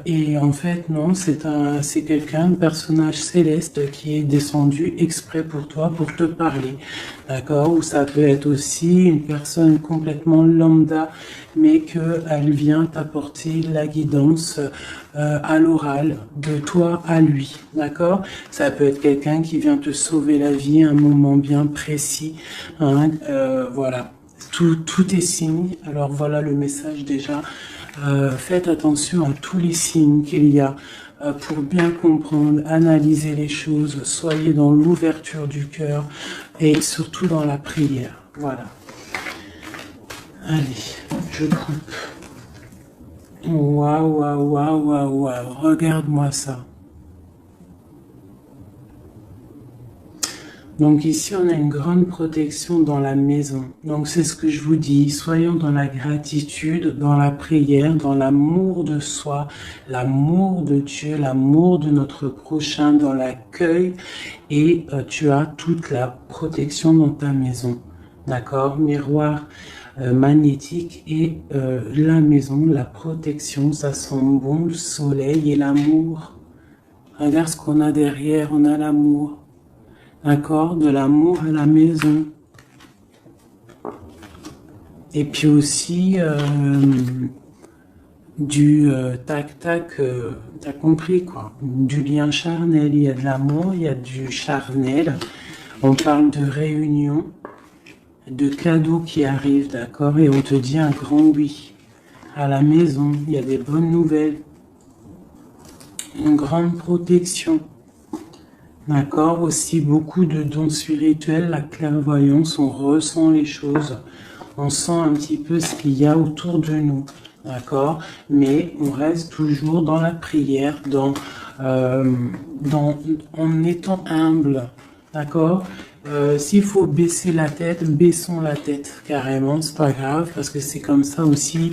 Et en fait, non, c'est quelqu'un, un personnage céleste qui est descendu exprès pour toi, pour te parler, d'accord? Ou ça peut être aussi une personne complètement lambda, mais elle vient t'apporter la guidance à l'oral, de toi à lui, d'accord? Ça peut être quelqu'un qui vient te sauver la vie à un moment bien précis, hein, voilà. Tout est signé. Alors voilà le message déjà. Faites attention à tous les signes qu'il y a pour bien comprendre, analyser les choses. Soyez dans l'ouverture du cœur et surtout dans la prière. Voilà. Allez, je coupe. Waouh, waouh, waouh, waouh, waouh. Regarde-moi ça. Donc ici, on a une grande protection dans la maison. Donc c'est ce que je vous dis, soyons dans la gratitude, dans la prière, dans l'amour de soi, l'amour de Dieu, l'amour de notre prochain, dans l'accueil, et tu as toute la protection dans ta maison. D'accord? Miroir magnétique et la maison, la protection, ça sent bon, le soleil et l'amour. Regarde ce qu'on a derrière, on a l'amour. D'accord, de l'amour à la maison. Et puis aussi du tac-tac, t'as compris quoi. Du lien charnel, il y a de l'amour, il y a du charnel. On parle de réunion, de cadeaux qui arrivent, d'accord, et on te dit un grand oui. À la maison, il y a des bonnes nouvelles. Une grande protection. D'accord, aussi beaucoup de dons spirituels, la clairvoyance, on ressent les choses, on sent un petit peu ce qu'il y a autour de nous, d'accord, mais on reste toujours dans la prière, en étant humble, d'accord. S'il faut baisser la tête, baissons la tête carrément, c'est pas grave, parce que c'est comme ça aussi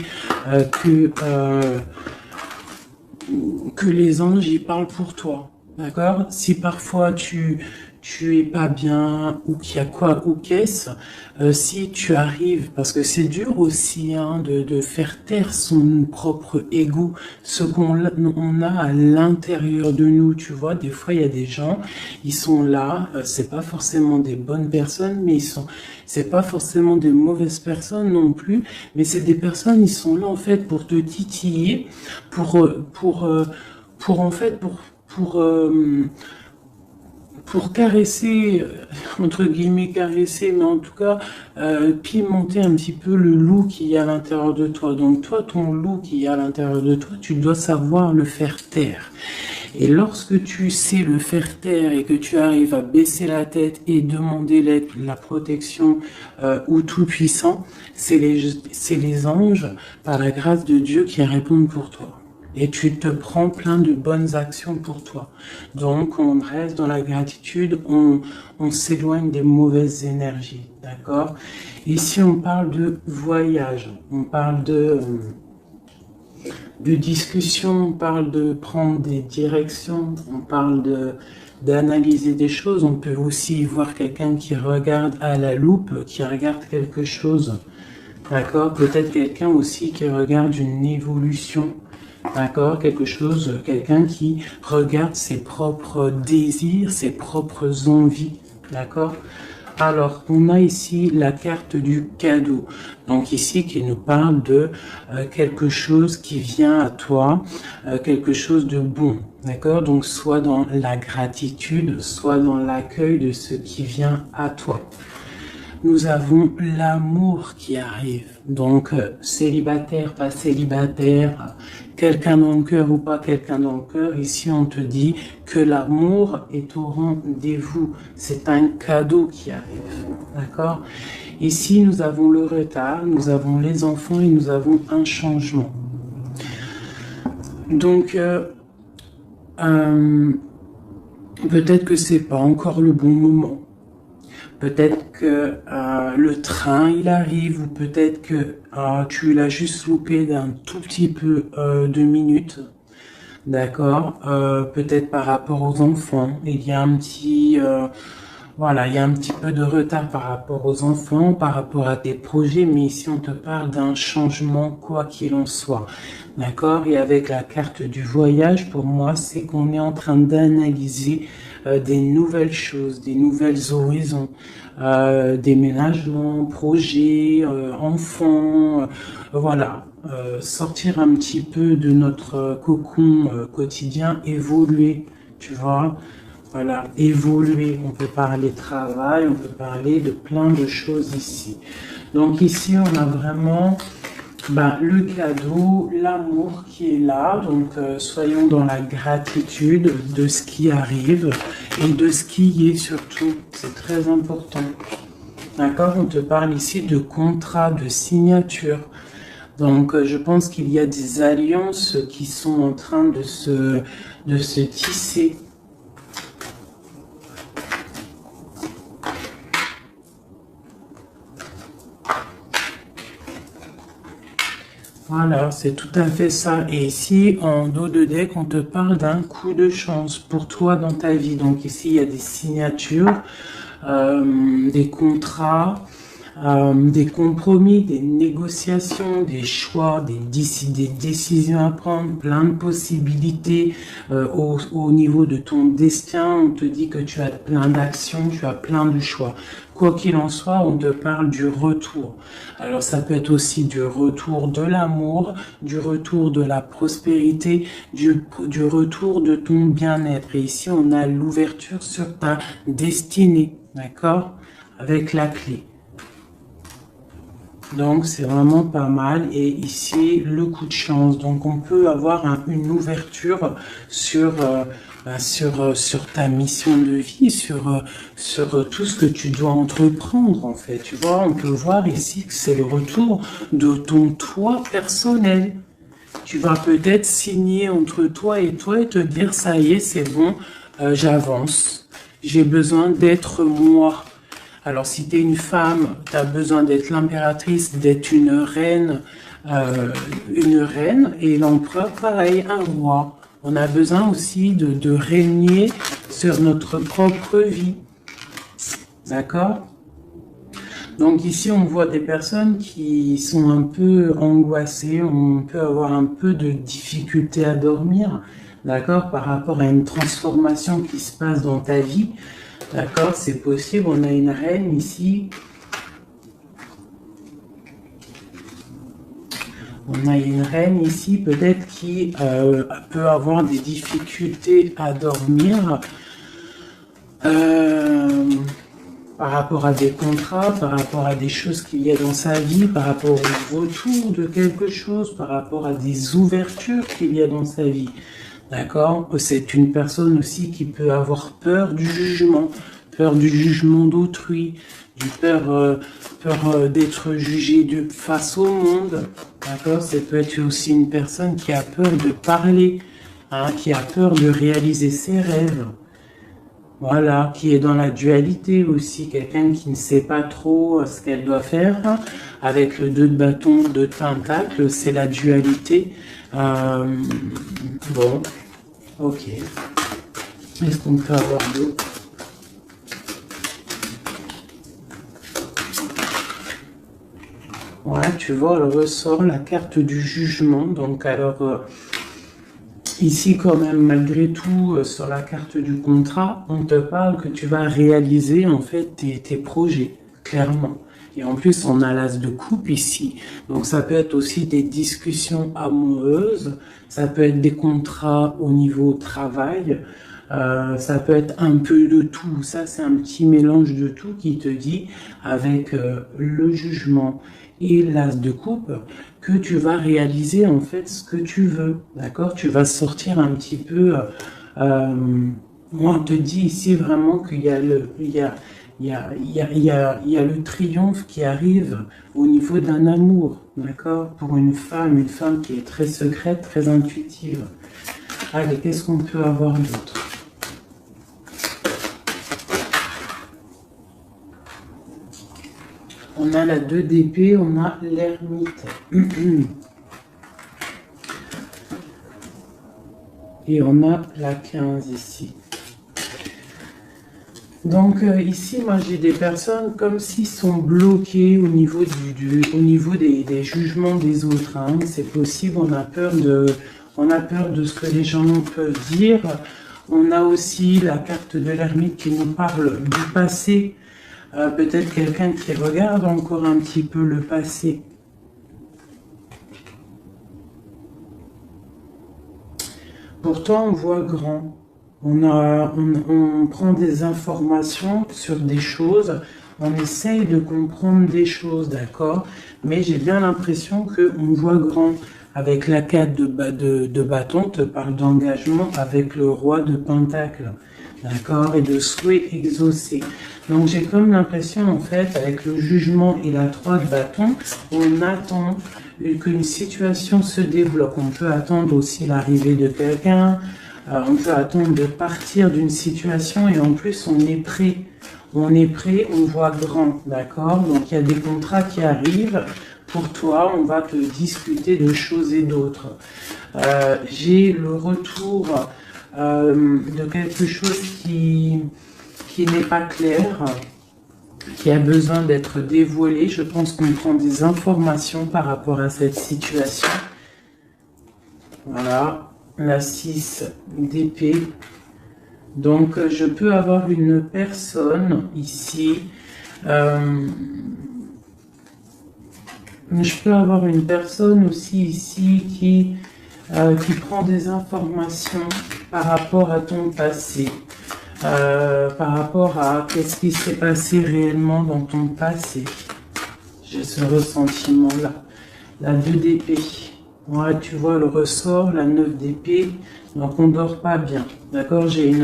que les anges y parlent pour toi. D'accord? Si parfois tu es pas bien ou qu'il y a quoi ou qu'est-ce, si tu arrives, parce que c'est dur aussi hein, de faire taire son propre ego, ce on a à l'intérieur de nous, tu vois, des fois il y a des gens, ils sont là, c'est pas forcément des bonnes personnes, mais c'est pas forcément des mauvaises personnes non plus, mais c'est des personnes, ils sont là en fait pour te titiller, en fait, pour caresser, entre guillemets caresser, mais en tout cas pimenter un petit peu le loup qui y a à l'intérieur de toi. Donc toi, ton loup qui y a à l'intérieur de toi, tu dois savoir le faire taire. Et lorsque tu sais le faire taire et que tu arrives à baisser la tête et demander l'aide, la protection au Tout-Puissant, c'est les anges, par la grâce de Dieu, qui répondent pour toi. Et tu te prends plein de bonnes actions pour toi. Donc, on reste dans la gratitude, on s'éloigne des mauvaises énergies, d'accord? Ici, on parle de voyage, on parle de discussion, on parle de prendre des directions, on parle d'analyser des choses. On peut aussi voir quelqu'un qui regarde à la loupe, qui regarde quelque chose, d'accord? Peut-être quelqu'un aussi qui regarde une évolution. D'accord, quelqu'un qui regarde ses propres désirs, ses propres envies, d'accord. Alors, on a ici la carte du cadeau, donc ici qui nous parle de quelque chose qui vient à toi, quelque chose de bon, d'accord. Donc, soit dans la gratitude, soit dans l'accueil de ce qui vient à toi. Nous avons l'amour qui arrive. Donc, célibataire, pas célibataire, quelqu'un dans le cœur ou pas quelqu'un dans le cœur, ici on te dit que l'amour est au rendez-vous. C'est un cadeau qui arrive. D'accord? Ici, nous avons le retard, nous avons les enfants et nous avons un changement. Donc, peut-être que c'est pas encore le bon moment. Peut-être que le train il arrive ou peut-être que tu l'as juste loupé d'un tout petit peu de minutes, d'accord. Peut-être par rapport aux enfants, il y a un petit Voilà, il y a un petit peu de retard par rapport aux enfants, par rapport à tes projets, mais ici on te parle d'un changement quoi qu'il en soit. D'accord? Et avec la carte du voyage, pour moi, c'est qu'on est en train d'analyser des nouvelles choses, des nouvelles horizons, déménagements, projets, enfants, voilà. Sortir un petit peu de notre cocon quotidien, évoluer, tu vois. Voilà, évoluer. On peut parler travail, on peut parler de plein de choses ici. Donc ici, on a vraiment le cadeau, l'amour qui est là. Donc soyons dans la gratitude de ce qui arrive et de ce qui est surtout. C'est très important. D'accord? On te parle ici de contrat, de signature. Donc je pense qu'il y a des alliances qui sont en train de se tisser. Voilà, c'est tout à fait ça. Et ici, en dos de deck, on te parle d'un coup de chance pour toi dans ta vie. Donc ici, il y a des signatures, des contrats, des compromis, des négociations, des choix, des décisions à prendre, plein de possibilités au niveau de ton destin. On te dit que tu as plein d'actions, tu as plein de choix. Quoi qu'il en soit, on te parle du retour. Alors ça peut être aussi du retour de l'amour, du retour de la prospérité, du retour de ton bien-être. Et ici, on a l'ouverture sur ta destinée, d'accord? Avec la clé. Donc c'est vraiment pas mal. Et ici, le coup de chance. Donc on peut avoir une ouverture sur, sur ta mission de vie, sur tout ce que tu dois entreprendre en fait. Tu vois, on peut voir ici que c'est le retour de ton toi personnel. Tu vas peut-être signer entre toi et te dire ça y est, c'est bon, j'avance. J'ai besoin d'être moi. Alors, si tu es une femme, tu as besoin d'être l'impératrice, d'être une reine, et l'empereur, pareil, un roi. On a besoin aussi de régner sur notre propre vie. D'accord? Donc ici, on voit des personnes qui sont un peu angoissées, on peut avoir un peu de difficulté à dormir, d'accord, par rapport à une transformation qui se passe dans ta vie. D'accord, c'est possible. On a une reine ici. On a une reine ici, peut-être qui peut avoir des difficultés à dormir par rapport à des contrats, par rapport à des choses qu'il y a dans sa vie, par rapport au retour de quelque chose, par rapport à des ouvertures qu'il y a dans sa vie. D'accord? C'est une personne aussi qui peut avoir peur du jugement d'autrui, peur d'être jugé face au monde. D'accord? Ça peut être aussi une personne qui a peur de parler, hein, qui a peur de réaliser ses rêves. Voilà, qui est dans la dualité aussi, quelqu'un qui ne sait pas trop ce qu'elle doit faire. Avec le 2 de bâton, 2 de pentacle, c'est la dualité. Bon, ok. Est-ce qu'on peut avoir d'autres? Ouais, tu vois, elle ressort la carte du jugement. Donc, alors, ici, quand même, malgré tout, sur la carte du contrat, on te parle que tu vas réaliser, en fait, tes projets, clairement. Et en plus, on a l'as de coupe ici. Donc, ça peut être aussi des discussions amoureuses. Ça peut être des contrats au niveau travail. Ça peut être un peu de tout. Ça, c'est un petit mélange de tout qui te dit, avec le jugement et l'as de coupe, que tu vas réaliser en fait ce que tu veux. D'accord? Tu vas sortir un petit peu. Moi, on te dit ici vraiment qu'il y a il y a le triomphe qui arrive au niveau d'un amour, d'accord? Pour une femme qui est très secrète, très intuitive. Allez, qu'est-ce qu'on peut avoir d'autre? On a la 2 d'épée, on a l'ermite. Et on a la 15 ici. Donc ici, moi j'ai des personnes comme s'ils sont bloqués au niveau au niveau des jugements des autres, hein. C'est possible, on a peur de ce que les gens peuvent dire. On a aussi la carte de l'ermite qui nous parle du passé. Peut-être quelqu'un qui regarde encore un petit peu le passé. Pourtant, on voit grand. On prend des informations sur des choses, on essaye de comprendre des choses, d'accord? Mais j'ai bien l'impression qu'on voit grand. Avec la carte de bâton, te parle d'engagement avec le roi de pentacle, d'accord? Et de souhait exaucé. Donc j'ai comme l'impression, en fait, avec le jugement et la 3 de bâton, on attend qu'une situation se débloque. On peut attendre aussi l'arrivée de quelqu'un, on peut attendre de partir d'une situation et en plus on est prêt. On est prêt, on voit grand, d'accord? Donc il y a des contrats qui arrivent. Pour toi, on va te discuter de choses et d'autres. J'ai le retour de quelque chose qui n'est pas clair, qui a besoin d'être dévoilé. Je pense qu'on prend des informations par rapport à cette situation. Voilà, la 6 d'épée. Donc, je peux avoir une personne ici. Je peux avoir une personne aussi ici qui prend des informations par rapport à ton passé. Par rapport à qu'est-ce qui s'est passé réellement dans ton passé. J'ai ce ressentiment-là. La 2 d'épée. Ouais, tu vois le ressort, la 9 d'épée. Donc on ne dort pas bien. D'accord? J'ai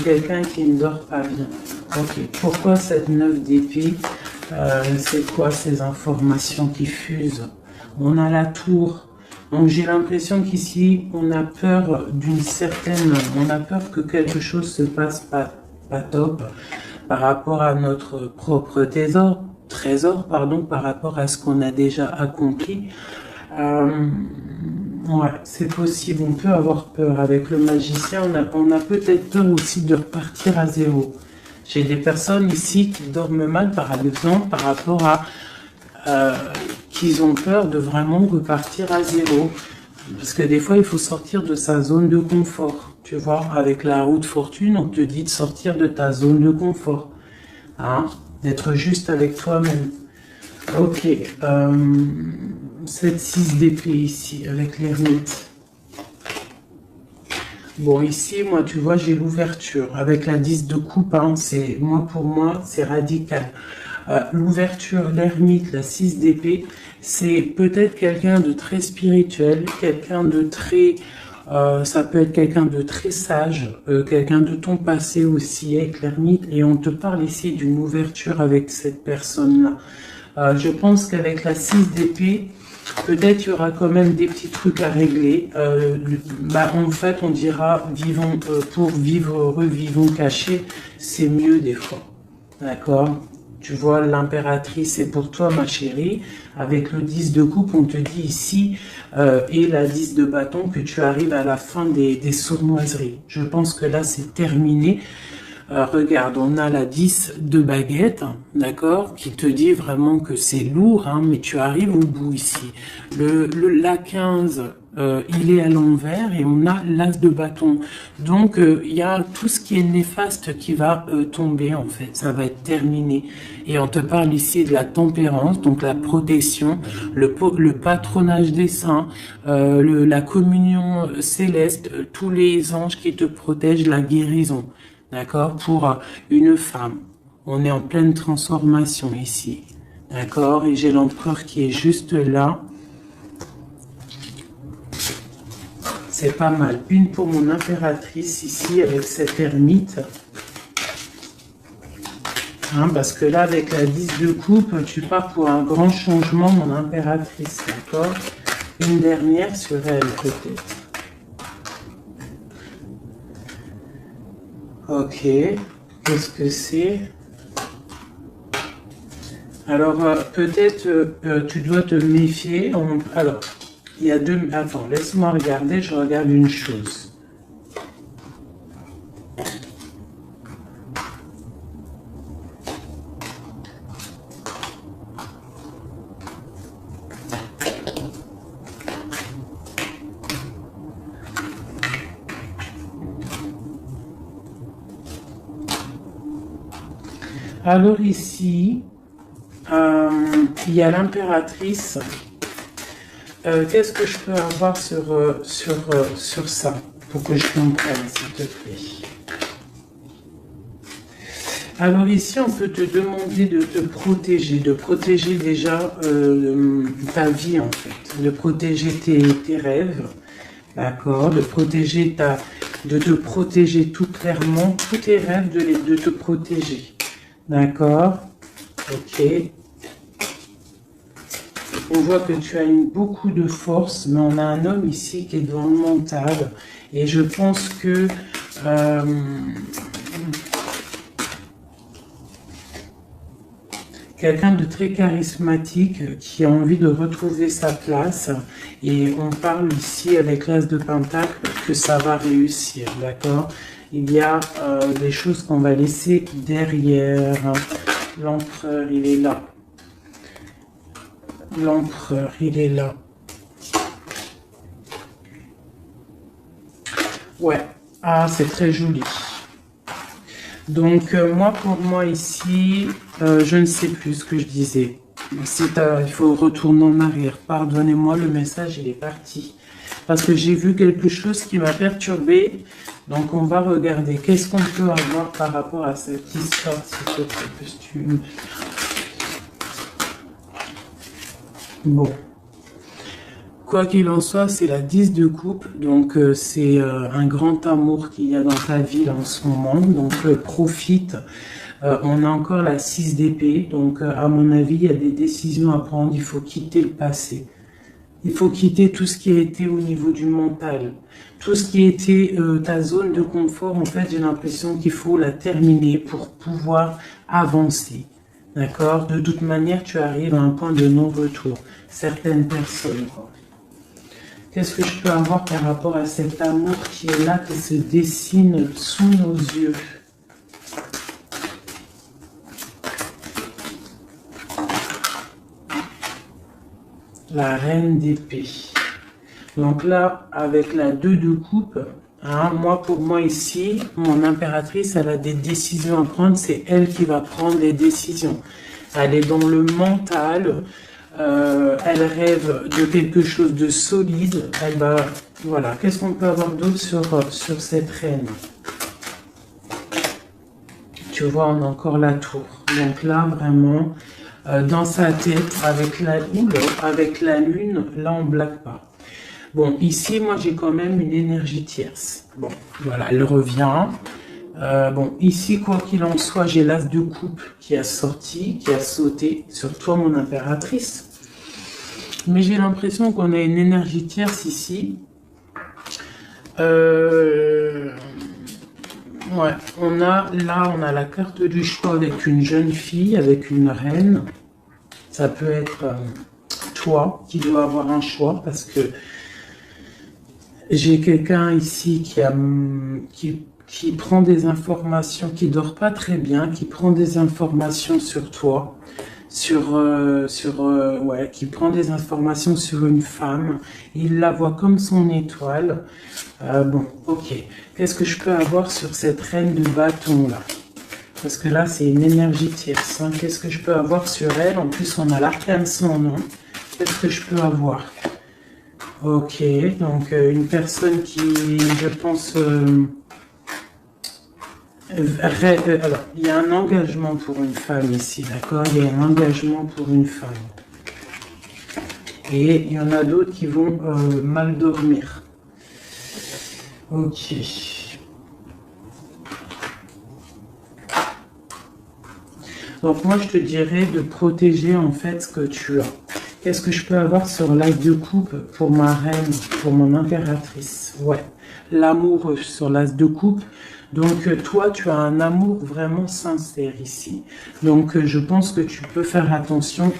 quelqu'un qui ne dort pas bien. Ok. Pourquoi cette 9 d'épée? C'est quoi ces informations qui fusent? On a la tour. Donc j'ai l'impression qu'ici, on a peur on a peur que quelque chose se passe pas top par rapport à notre propre trésor, par rapport à ce qu'on a déjà accompli. Ouais, c'est possible, on peut avoir peur. Avec le magicien, on a peut-être peur aussi de repartir à zéro. J'ai des personnes ici qui dorment mal, par exemple, par rapport à qu'ils ont peur de vraiment repartir à zéro. Parce que des fois, il faut sortir de sa zone de confort. Tu vois, avec la roue de fortune, on te dit de sortir de ta zone de confort. Hein, d'être juste avec toi-même. Ok. Cette 6 d'épée ici, avec l'ermite. Bon, ici, moi, tu vois, j'ai l'ouverture. Avec la 10 de coupe, hein, pour moi, c'est radical. L'ouverture, l'ermite, la 6 d'épée, c'est peut-être quelqu'un de très spirituel, quelqu'un de très... ça peut être quelqu'un de très sage, quelqu'un de ton passé aussi avec l'ermite, et on te parle ici d'une ouverture avec cette personne-là. Je pense qu'avec la 6 d'épée, peut-être il y aura quand même des petits trucs à régler. En fait, on dira pour vivre heureux, vivons cachés, c'est mieux des fois. D'accord? Tu vois, l'impératrice, c'est pour toi, ma chérie. Avec le 10 de coupe, on te dit ici, et la 10 de bâton, que tu arrives à la fin des sournoiseries. Je pense que là, c'est terminé. Regarde, on a la 10 de baguette, d'accord, qui te dit vraiment que c'est lourd, hein, mais tu arrives au bout ici. La 15, il est à l'envers et on a l'as de bâton. Donc, il y a tout ce qui est néfaste qui va tomber, en fait. Ça va être terminé. Et on te parle ici de la tempérance, donc la protection, le patronage des saints, la communion céleste, tous les anges qui te protègent, la guérison. D'accord? Pour une femme. On est en pleine transformation ici. D'accord? Et j'ai l'empereur qui est juste là. C'est pas mal. Une pour mon impératrice ici avec cette ermite. Hein, parce que là, avec la 10 de coupe, tu pars pour un grand changement, mon impératrice. D'accord? Une dernière sur elle, peut-être. Ok, qu'est-ce que c'est? Alors, peut-être tu dois te méfier. Alors, il y a deux... Attends, laisse-moi regarder, je regarde une chose. Alors ici, il y a l'impératrice. Qu'est-ce que je peux avoir sur ça, pour que je comprenne, s'il te plaît? Alors ici, on peut te demander de de protéger déjà ta vie en fait, de protéger tes rêves, d'accord, de te protéger tout clairement, tous tes rêves, de te protéger, d'accord, ok. On voit que tu as beaucoup de force, mais on a un homme ici qui est dans le mental, et je pense que quelqu'un de très charismatique qui a envie de retrouver sa place. Et on parle ici avec l'As de Pentacle que ça va réussir, d'accord? Il y a des choses qu'on va laisser derrière. L'empereur, il est là. L'empereur, il est là. Ouais. Ah, c'est très joli. Donc, moi, pour moi, ici, je ne sais plus ce que je disais. Il faut retourner en arrière. Pardonnez-moi, le message, il est parti. Parce que j'ai vu quelque chose qui m'a perturbé. Donc, on va regarder. Qu'est-ce qu'on peut avoir par rapport à cette histoire, s'il te plaît, costume. Bon. Quoi qu'il en soit, c'est la 10 de coupe, donc c'est un grand amour qu'il y a dans ta vie en ce moment, donc profite. On a encore la 6 d'épée, donc à mon avis, il y a des décisions à prendre, il faut quitter le passé. Il faut quitter tout ce qui a été au niveau du mental. Tout ce qui était ta zone de confort, en fait, j'ai l'impression qu'il faut la terminer pour pouvoir avancer. D'accord? De toute manière, tu arrives à un point de non-retour. Certaines personnes, quoi. Qu'est-ce que je peux avoir par rapport à cet amour qui est là, qui se dessine sous nos yeux? La reine d'épée. Donc là, avec la 2 de coupe, hein, pour moi ici, mon impératrice, elle a des décisions à prendre. C'est elle qui va prendre les décisions. Elle est dans le mental. Elle rêve de quelque chose de solide. Elle va, voilà. Qu'est-ce qu'on peut avoir d'autre sur cette reine? Tu vois, on a encore la tour. Donc là, vraiment, dans sa tête, avec la lune, là, on ne blague pas. Bon, ici, moi, j'ai quand même une énergie tierce. Bon, voilà, elle revient. Bon, ici, quoi qu'il en soit, j'ai l'as de coupe qui a sorti, qui a sauté sur toi, mon impératrice. Mais j'ai l'impression qu'on a une énergie tierce ici. Ouais, on a la carte du choix avec une jeune fille, avec une reine. Ça peut être toi qui dois avoir un choix parce que j'ai quelqu'un ici qui prend des informations, qui dort pas très bien, qui prend des informations sur toi, qui prend des informations sur une femme. Il la voit comme son étoile. Bon, ok. Qu'est-ce que je peux avoir sur cette reine de bâton là? Parce que là, c'est une énergie tierce. Hein. Qu'est-ce que je peux avoir sur elle? En plus, on a l'arcane sans nom. Qu'est-ce que je peux avoir? Ok, donc une personne qui, je pense... alors, il y a un engagement pour une femme ici, d'accord? Il y a un engagement pour une femme. Et il y en a d'autres qui vont mal dormir. Ok. Donc moi, je te dirais de protéger en fait ce que tu as. Qu'est-ce que je peux avoir sur l'as de coupe pour ma reine, pour mon impératrice? Ouais, l'amour sur l'as de coupe. Donc toi, tu as un amour vraiment sincère ici. Donc je pense que tu peux faire attention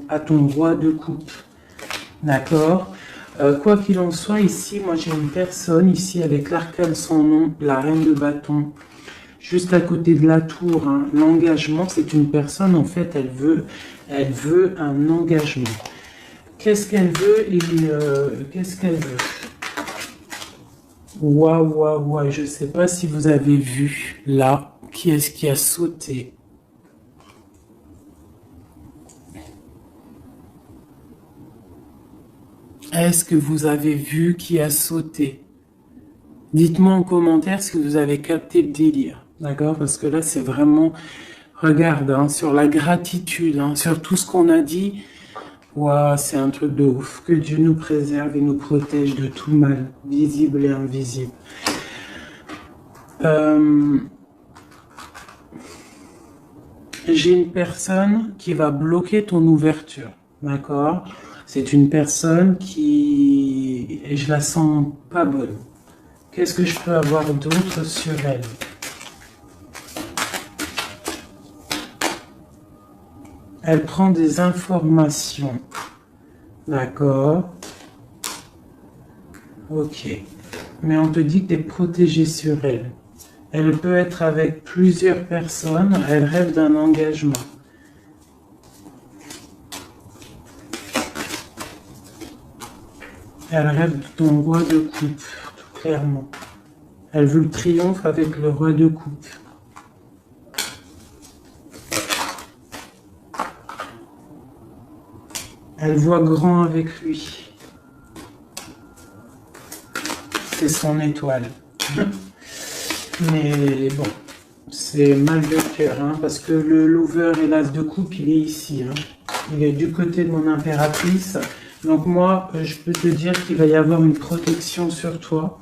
à ton roi de coupe. D'accord? Quoi qu'il en soit, ici, moi j'ai une personne ici avec l'arcane sans nom, la reine de bâton. Juste à côté de la tour, hein. L'engagement, c'est une personne, en fait, elle veut un engagement. Qu'est-ce qu'elle veut qu'est-ce qu'elle veut? Waouh, je ne sais pas si vous avez vu, là, qui est-ce qui a sauté? Est-ce que vous avez vu qui a sauté? Dites-moi en commentaire si vous avez capté le délire. D'accord? Parce que là, c'est vraiment... Regarde, hein, sur la gratitude, hein, sur tout ce qu'on a dit. Waouh, c'est un truc de ouf. Que Dieu nous préserve et nous protège de tout mal, visible et invisible. J'ai une personne qui va bloquer ton ouverture, d'accord? C'est une personne qui... Et je la sens pas bonne. Qu'est-ce que je peux avoir d'autre sur elle? Elle prend des informations, d'accord? Ok. Mais on te dit que tu es protégé sur elle. Elle peut être avec plusieurs personnes, elle rêve d'un engagement. Elle rêve de ton roi de coupe, tout clairement. Elle veut le triomphe avec le roi de coupe. Elle voit grand avec lui. C'est son étoile. Mais bon, c'est mal de cœur, hein, parce que le lover et l'as de coupe, il est ici. Hein. Il est du côté de mon impératrice. Donc moi, je peux te dire qu'il va y avoir une protection sur toi,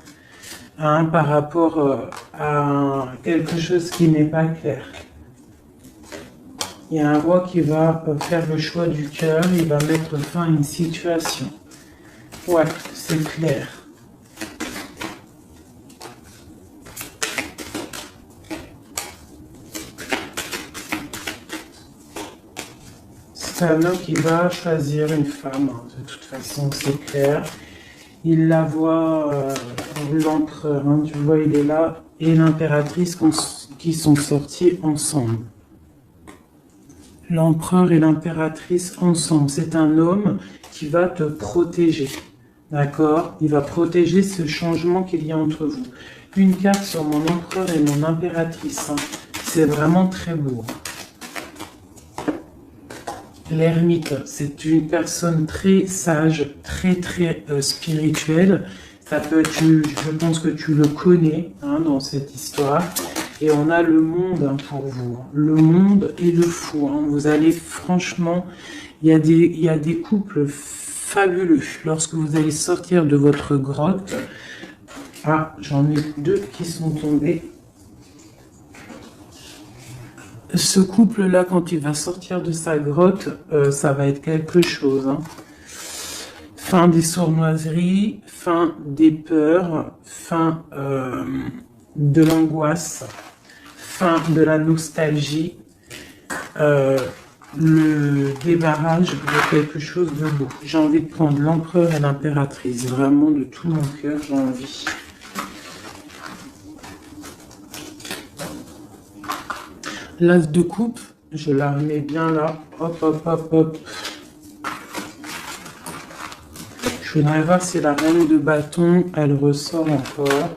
hein, par rapport à quelque chose qui n'est pas clair. Il y a un roi qui va faire le choix du cœur, il va mettre fin à une situation. Ouais, c'est clair. C'est un homme qui va choisir une femme, hein. De toute façon, c'est clair. Il la voit, l'empereur, hein, tu vois, il est là, et l'impératrice qui sont sortis ensemble. L'empereur et l'impératrice ensemble. C'est un homme qui va te protéger, d'accord? Il va protéger ce changement qu'il y a entre vous. Une carte sur mon empereur et mon impératrice, hein. C'est vraiment très beau. L'ermite, c'est une personne très sage, très spirituelle. Ça peut être, je pense que tu le connais, hein, dans cette histoire. Et on a le monde, hein, pour vous. Le monde et le fou. Hein. Vous allez, franchement, il y a des couples fabuleux. Lorsque vous allez sortir de votre grotte. Ah, j'en ai deux qui sont tombés. Ce couple-là, quand il va sortir de sa grotte, ça va être quelque chose. Hein. Fin des sournoiseries, fin des peurs, fin de l'angoisse, fin de la nostalgie, le débarrage de quelque chose de beau. J'ai envie de prendre l'empereur et l'impératrice, vraiment de tout mon cœur, j'ai envie. L'as de coupe, je la remets bien là. Hop, hop, hop, hop. Je voudrais voir si la reine de bâton, elle ressort encore.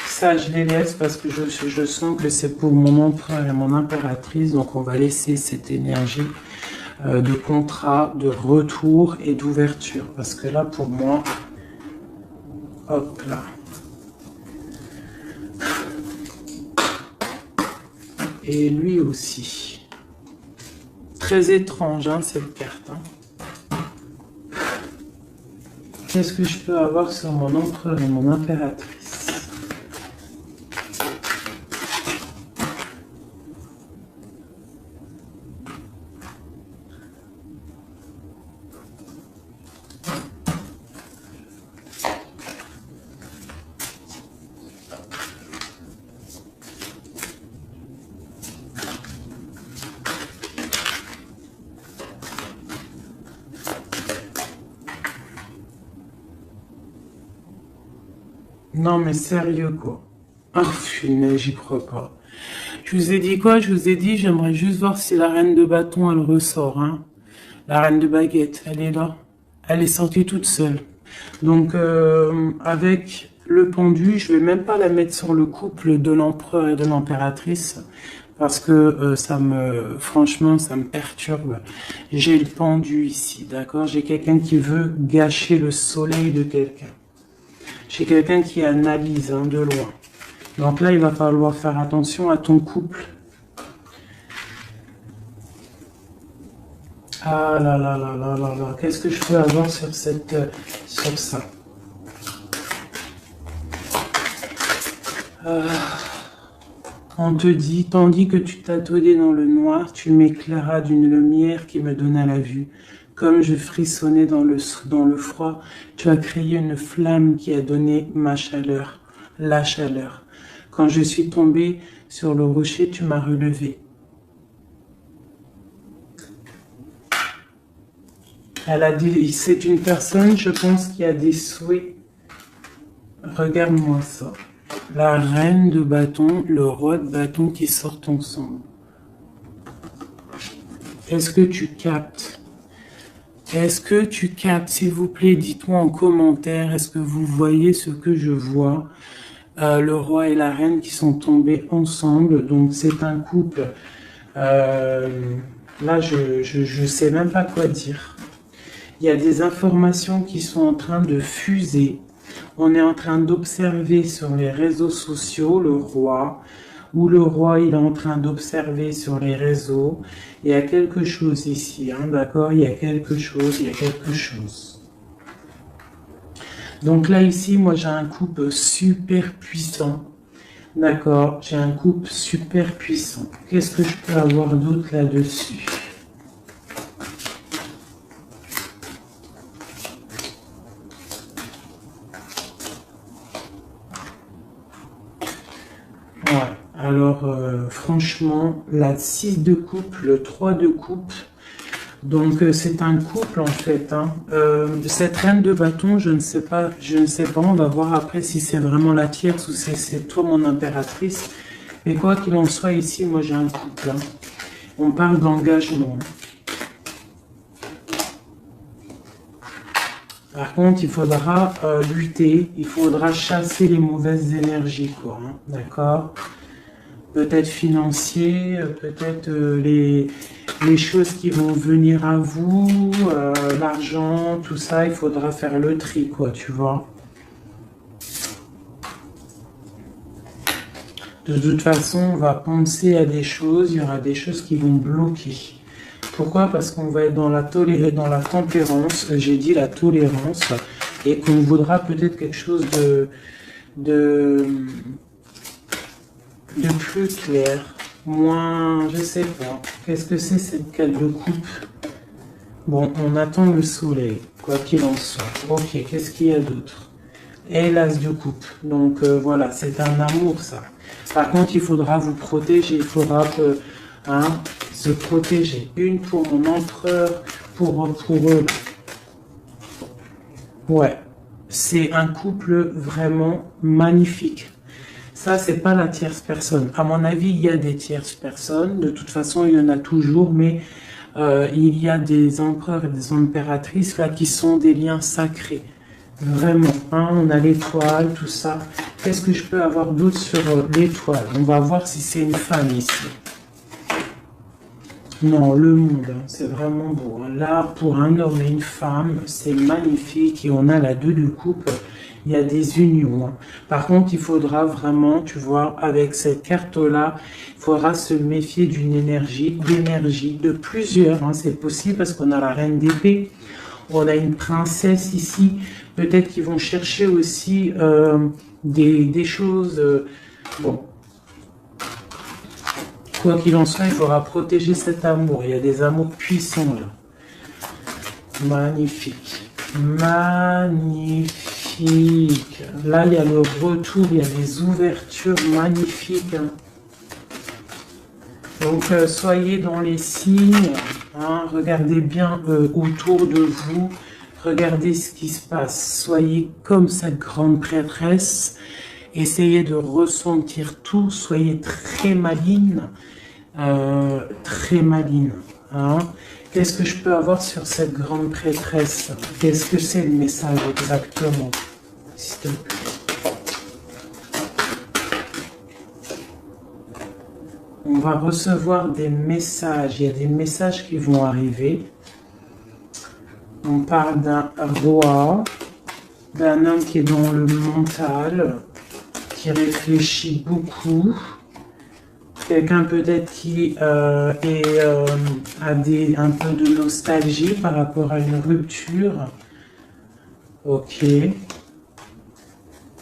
Ça, je les laisse parce que je sens que c'est pour mon empereur et mon impératrice. Donc, on va laisser cette énergie de contrat, de retour et d'ouverture. Parce que là, pour moi, hop là. Et lui aussi. Très étrange, hein, cette carte. Hein. Qu'est-ce que je peux avoir sur mon empereur et mon impératrice? Non mais sérieux quoi. Ah, j'y crois pas. Je vous ai dit quoi? Je vous ai dit, j'aimerais juste voir si la reine de bâton, elle ressort. Hein. La reine de baguette, elle est là. Elle est sortie toute seule. Donc, avec le pendu, je vais même pas la mettre sur le couple de l'empereur et de l'impératrice. parce que franchement, ça me perturbe. J'ai le pendu ici, d'accord? J'ai quelqu'un qui veut gâcher le soleil de quelqu'un. J'ai quelqu'un qui analyse de loin. Donc là, il va falloir faire attention à ton couple. Ah là là là là là là, qu'est-ce que je peux avoir sur sur ça? On te dit, tandis que tu t'attendais dans le noir, tu m'éclairas d'une lumière qui me donna la vue. Comme je frissonnais dans le froid, tu as créé une flamme qui a donné ma chaleur, la chaleur. Quand je suis tombé sur le rocher, tu m'as relevé. Elle a dit, c'est une personne, je pense, qui a des souhaits. Regarde-moi ça. La reine de bâton, le roi de bâton qui sortent ensemble. Est-ce que tu captes? Est-ce que tu captes? S'il vous plaît, dites-moi en commentaire, est-ce que vous voyez ce que je vois? Le roi et la reine qui sont tombés ensemble, donc c'est un couple. Là, je sais même pas quoi dire. Il y a des informations qui sont en train de fuser. On est en train d'observer sur les réseaux sociaux le roi, ou le roi il est en train d'observer sur les réseaux. Il y a quelque chose ici, d'accord? Il y a quelque chose, il y a quelque chose. Donc là ici, moi j'ai un couple super puissant. D'accord, j'ai un couple super puissant. Qu'est-ce que je peux avoir d'autre là-dessus? Alors, franchement, la 6 de coupe, le 3 de coupe, donc c'est un couple en fait. Cette reine de bâton, je ne sais pas, on va voir après si c'est vraiment la tierce ou si c'est toi mon impératrice. Mais quoi qu'il en soit, ici, moi j'ai un couple. On parle d'engagement. Par contre, il faudra lutter, il faudra chasser les mauvaises énergies, quoi. D'accord? Peut-être financier, peut-être les choses qui vont venir à vous, l'argent, tout ça, il faudra faire le tri, quoi, tu vois. De toute façon, on va penser à des choses, il y aura des choses qui vont bloquer. Pourquoi? Parce qu'on va être dans la tempérance, j'ai dit la tolérance, et qu'on voudra peut-être quelque chose de plus clair, moins, je sais pas. Qu'est-ce que c'est cette carte de coupe? Bon, on attend le soleil, quoi qu'il en soit. Ok, qu'est-ce qu'il y a d'autre? Et l'as de coupe. Donc voilà, c'est un amour ça. Par contre, il faudra vous protéger, il faudra se protéger. Une pour mon empereur, pour eux. Ouais, c'est un couple vraiment magnifique. Ça, c'est pas la tierce personne. À mon avis, il y a des tierces personnes. De toute façon, il y en a toujours, mais il y a des empereurs et des impératrices là qui sont des liens sacrés. Vraiment, on a l'étoile, tout ça. Qu'est-ce que je peux avoir d'autre sur l'étoile? On va voir si c'est une femme ici. Non, le monde, c'est vraiment beau. Là, pour un homme et une femme, c'est magnifique. Et on a la 2 de coupe. Il y a des unions. Par contre, il faudra vraiment, tu vois, avec cette carte-là, il faudra se méfier d'énergie, de plusieurs. C'est possible parce qu'on a la reine d'épée. On a une princesse ici. Peut-être qu'ils vont chercher aussi des choses... bon. Quoi qu'il en soit, il faudra protéger cet amour. Il y a des amours puissants là. Magnifique. Magnifique. Là, il y a le retour, il y a des ouvertures magnifiques. Donc, soyez dans les signes. Regardez bien autour de vous. Regardez ce qui se passe. Soyez comme cette grande prêtresse. Essayez de ressentir tout. Soyez très maligne. Très maligne. Qu'est-ce que je peux avoir sur cette grande prêtresse? Qu'est-ce que c'est le message exactement? S'il te plaît. On va recevoir des messages. Il y a des messages qui vont arriver. On parle d'un roi, d'un homme qui est dans le mental, qui réfléchit beaucoup. Quelqu'un peut-être qui a un peu de nostalgie par rapport à une rupture. Ok.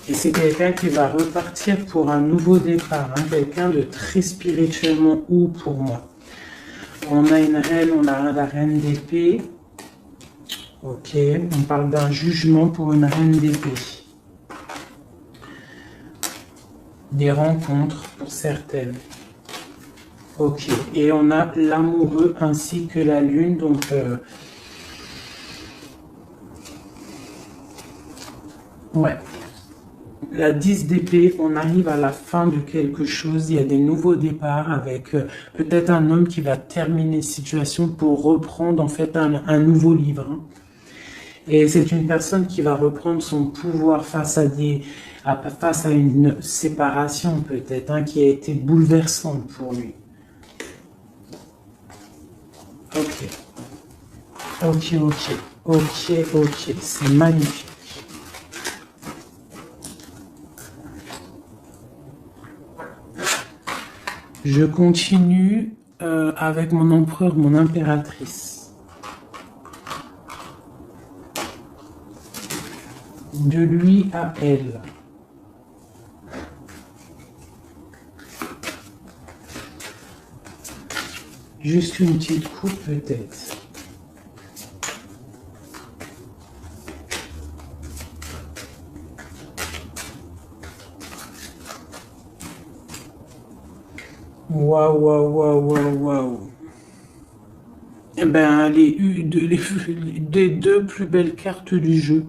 Et c'est quelqu'un qui va repartir pour un nouveau départ. Hein, quelqu'un de très spirituellement haut pour moi. On a une reine, on a la reine d'épée. Ok. On parle d'un jugement pour une reine d'épée. Des rencontres pour certaines. Ok. Et on a l'amoureux ainsi que la lune. Donc... ouais. La 10 d'épée, on arrive à la fin de quelque chose, il y a des nouveaux départs avec peut-être un homme qui va terminer une situation pour reprendre en fait un nouveau livre. Hein. Et c'est une personne qui va reprendre son pouvoir face à une séparation peut-être, hein, qui a été bouleversante pour lui. Ok. Ok, ok. Ok, ok. C'est magnifique. Je continue avec mon empereur, mon impératrice. De lui à elle. Juste une petite coupe peut-être. Waouh, waouh, waouh, waouh, waouh. Eh ben, les deux plus belles cartes du jeu.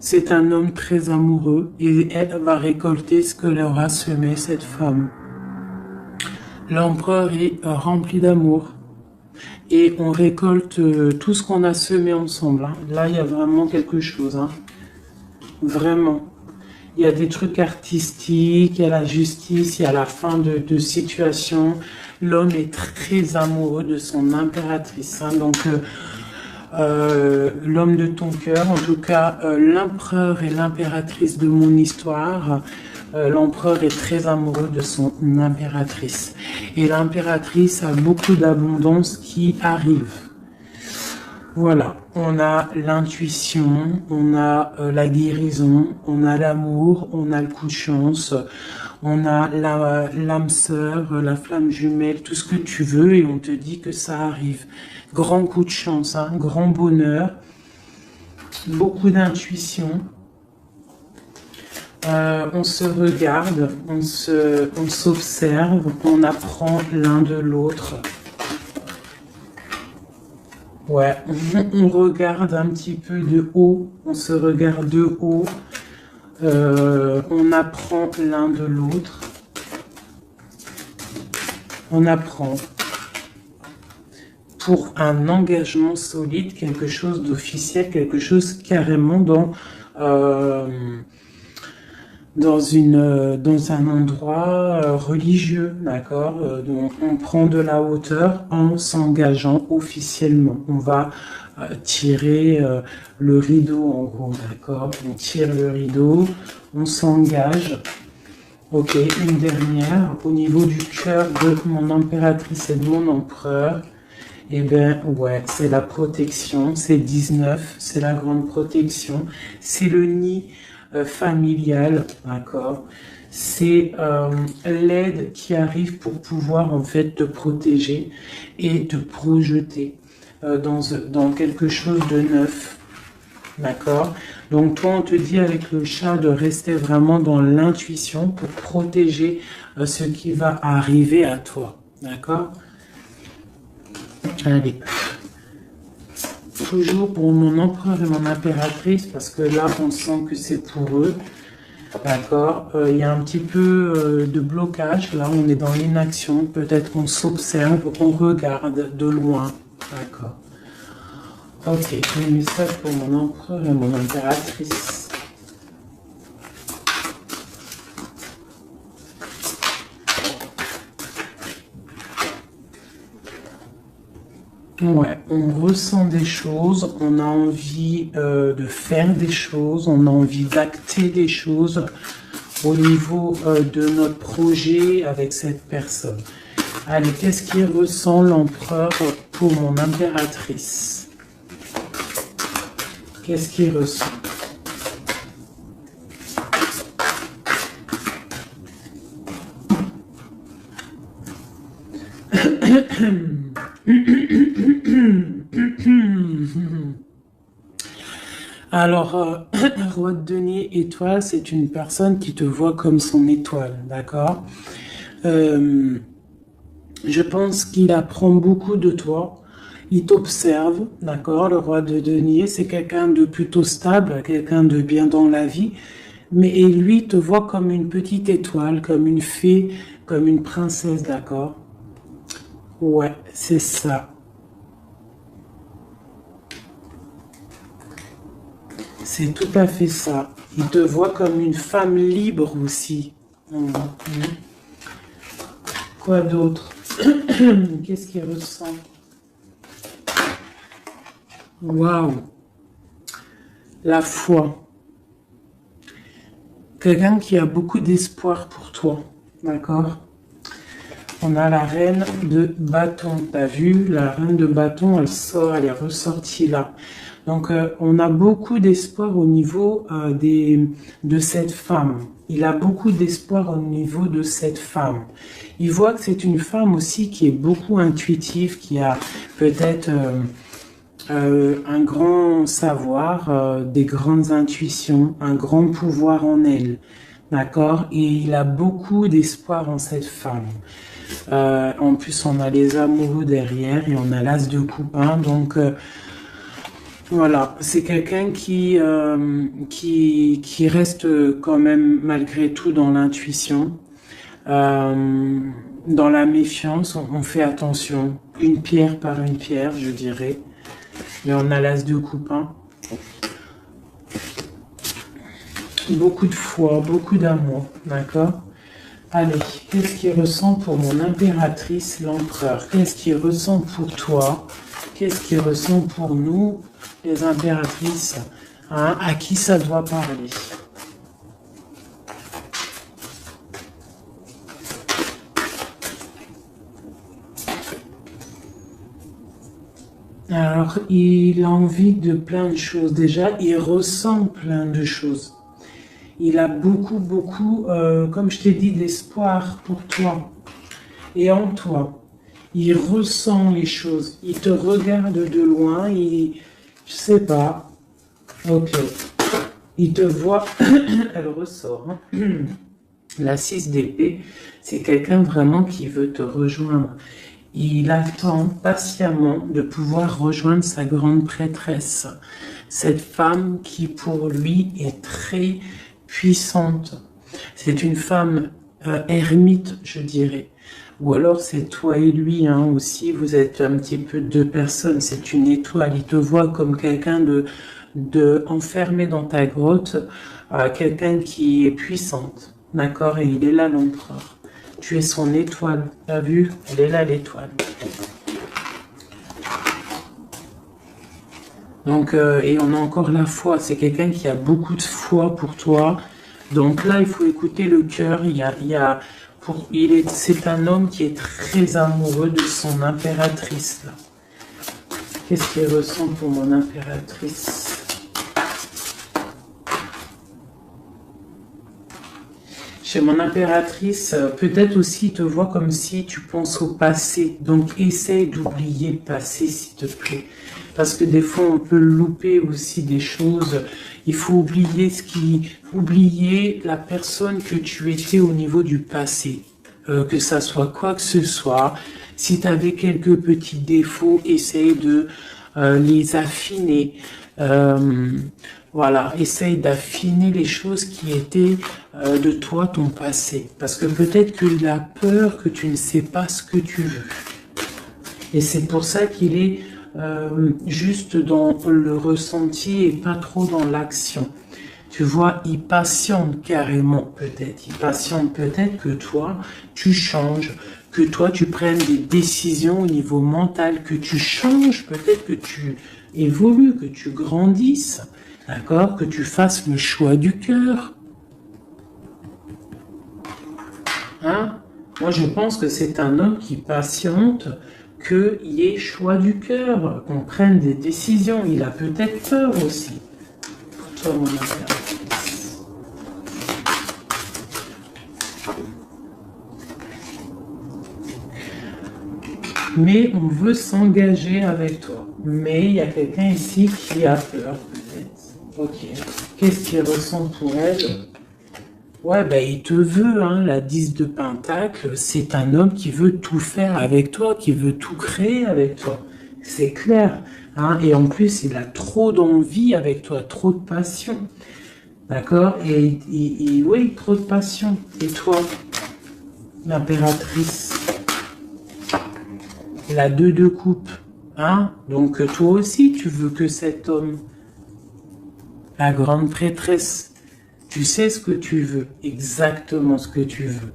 C'est un homme très amoureux et elle va récolter ce que leur a semé cette femme. L'empereur est rempli d'amour et on récolte tout ce qu'on a semé ensemble. Hein. Là, il y a vraiment quelque chose. Hein. Vraiment. Il y a des trucs artistiques, il y a la justice, il y a la fin de situation. L'homme est très amoureux de son impératrice. Hein. Donc, l'homme de ton cœur, en tout cas, l'empereur et l'impératrice de mon histoire. L'empereur est très amoureux de son impératrice. Et l'impératrice a beaucoup d'abondance qui arrive. Voilà, on a l'intuition, on a la guérison, on a l'amour, on a le coup de chance, on a l'âme sœur, la flamme jumelle, tout ce que tu veux et on te dit que ça arrive. Grand coup de chance, hein, grand bonheur, beaucoup d'intuition. On se regarde, on s'observe, on apprend l'un de l'autre. Ouais, on regarde un petit peu de haut, on se regarde de haut, on apprend l'un de l'autre, on apprend pour un engagement solide, quelque chose d'officiel, quelque chose carrément dans un endroit religieux, d'accord. Donc on prend de la hauteur en s'engageant officiellement. On va tirer le rideau en gros, d'accord. On tire le rideau, on s'engage. Ok, une dernière au niveau du cœur de mon impératrice et de mon empereur. Eh bien, ouais, c'est la protection, c'est 19, c'est la grande protection, c'est le nid familial, d'accord. C'est l'aide qui arrive pour pouvoir en fait te protéger et te projeter dans quelque chose de neuf, d'accord. Donc toi, on te dit avec le chat de rester vraiment dans l'intuition pour protéger ce qui va arriver à toi, d'accord. Allez. Toujours pour mon empereur et mon impératrice, parce que là, on sent que c'est pour eux. D'accord. Il y a un petit peu de blocage. Là, on est dans l'inaction. Peut-être qu'on s'observe, on regarde de loin. D'accord. Ok. Un message pour mon empereur et mon impératrice. Ouais, on ressent des choses, on a envie de faire des choses, on a envie d'acter des choses au niveau de notre projet avec cette personne. Allez, qu'est-ce qu'il ressent l'empereur pour mon impératrice? Qu'est-ce qu'il ressent? Alors, roi de denier étoile, c'est une personne qui te voit comme son étoile, d'accord? Je pense qu'il apprend beaucoup de toi. Il t'observe, d'accord? Le roi de denier, c'est quelqu'un de plutôt stable, quelqu'un de bien dans la vie. Mais et lui te voit comme une petite étoile, comme une fée, comme une princesse, d'accord? Ouais, c'est ça. C'est tout à fait ça. Il te voit comme une femme libre aussi. Mhm. Quoi d'autre? Qu'est-ce qu'il ressent? Waouh! La foi. Quelqu'un qui a beaucoup d'espoir pour toi. D'accord? On a la reine de bâton. T'as vu? La reine de bâton, elle sort, elle est ressortie là. Donc, on a beaucoup d'espoir au niveau de cette femme. Il a beaucoup d'espoir au niveau de cette femme. Il voit que c'est une femme aussi qui est beaucoup intuitive, qui a peut-être un grand savoir, des grandes intuitions, un grand pouvoir en elle. D'accord? Et il a beaucoup d'espoir en cette femme. En plus, on a les amoureux derrière et on a l'as de coupe. Donc, voilà, c'est quelqu'un qui reste quand même malgré tout dans l'intuition, dans la méfiance. On fait attention, une pierre par une pierre, je dirais. Mais on a l'as de coupe. Beaucoup de foi, beaucoup d'amour, d'accord? Allez, qu'est-ce qu'il ressent pour mon impératrice, l'empereur? Qu'est-ce qu'il ressent pour toi? Qu'est-ce qu'il ressent pour nous, les impératrices? À qui ça doit parler? Alors, il a envie de plein de choses. Déjà, il ressent plein de choses. Il a beaucoup, beaucoup, comme je t'ai dit, d'espoir pour toi et en toi. Il ressent les choses. Il te regarde de loin. Je sais pas. Ok. Il te voit. Elle ressort. La 6 d'épée, c'est quelqu'un vraiment qui veut te rejoindre. Il attend patiemment de pouvoir rejoindre sa grande prêtresse. Cette femme qui pour lui est très puissante. C'est une femme ermite, je dirais. Ou alors c'est toi et lui aussi, vous êtes un petit peu deux personnes, c'est une étoile. Il te voit comme quelqu'un de enfermé dans ta grotte, quelqu'un qui est puissante. D'accord? Et il est là l'empereur. Tu es son étoile. T'as vu? Elle est là l'étoile. Donc, et on a encore la foi. C'est quelqu'un qui a beaucoup de foi pour toi. Donc là, il faut écouter le cœur. C'est un homme qui est très amoureux de son impératrice. Là. Qu'est-ce qu'il ressent pour mon impératrice? Chez mon impératrice, peut-être aussi te vois comme si tu penses au passé. Donc essaye d'oublier le passé, s'il te plaît. Parce que des fois, on peut louper aussi des choses. Il faut oublier la personne que tu étais au niveau du passé. Que ça soit quoi que ce soit. Si tu avais quelques petits défauts, essaye de les affiner. Voilà, essaye d'affiner les choses qui étaient de toi, ton passé. Parce que peut-être qu'il a peur que tu ne sais pas ce que tu veux. Et c'est pour ça qu'il est juste dans le ressenti et pas trop dans l'action. Tu vois, il patiente carrément peut-être. Il patiente peut-être que toi, tu changes, que toi, tu prennes des décisions au niveau mental, que tu changes, peut-être que tu évolues, que tu grandisses, d'accord? Que tu fasses le choix du cœur. Hein? Moi, je pense que c'est un homme qui patiente, qu'il y ait choix du cœur, qu'on prenne des décisions. Il a peut-être peur aussi. Pour toi, mon impératrice. Mais on veut s'engager avec toi. Mais il y a quelqu'un ici qui a peur, peut-être. Ok. Qu'est-ce qu'il ressent pour elle? Ouais, ben il te veut, hein, la 10 de Pentacle, c'est un homme qui veut tout faire avec toi, qui veut tout créer avec toi. C'est clair, hein, et en plus, il a trop d'envie avec toi, trop de passion. D'accord? Et oui, trop de passion. Et toi, l'impératrice, la 2 de coupe, hein? Donc toi aussi, tu veux que cet homme, la grande prêtresse, tu sais ce que tu veux, exactement ce que tu veux.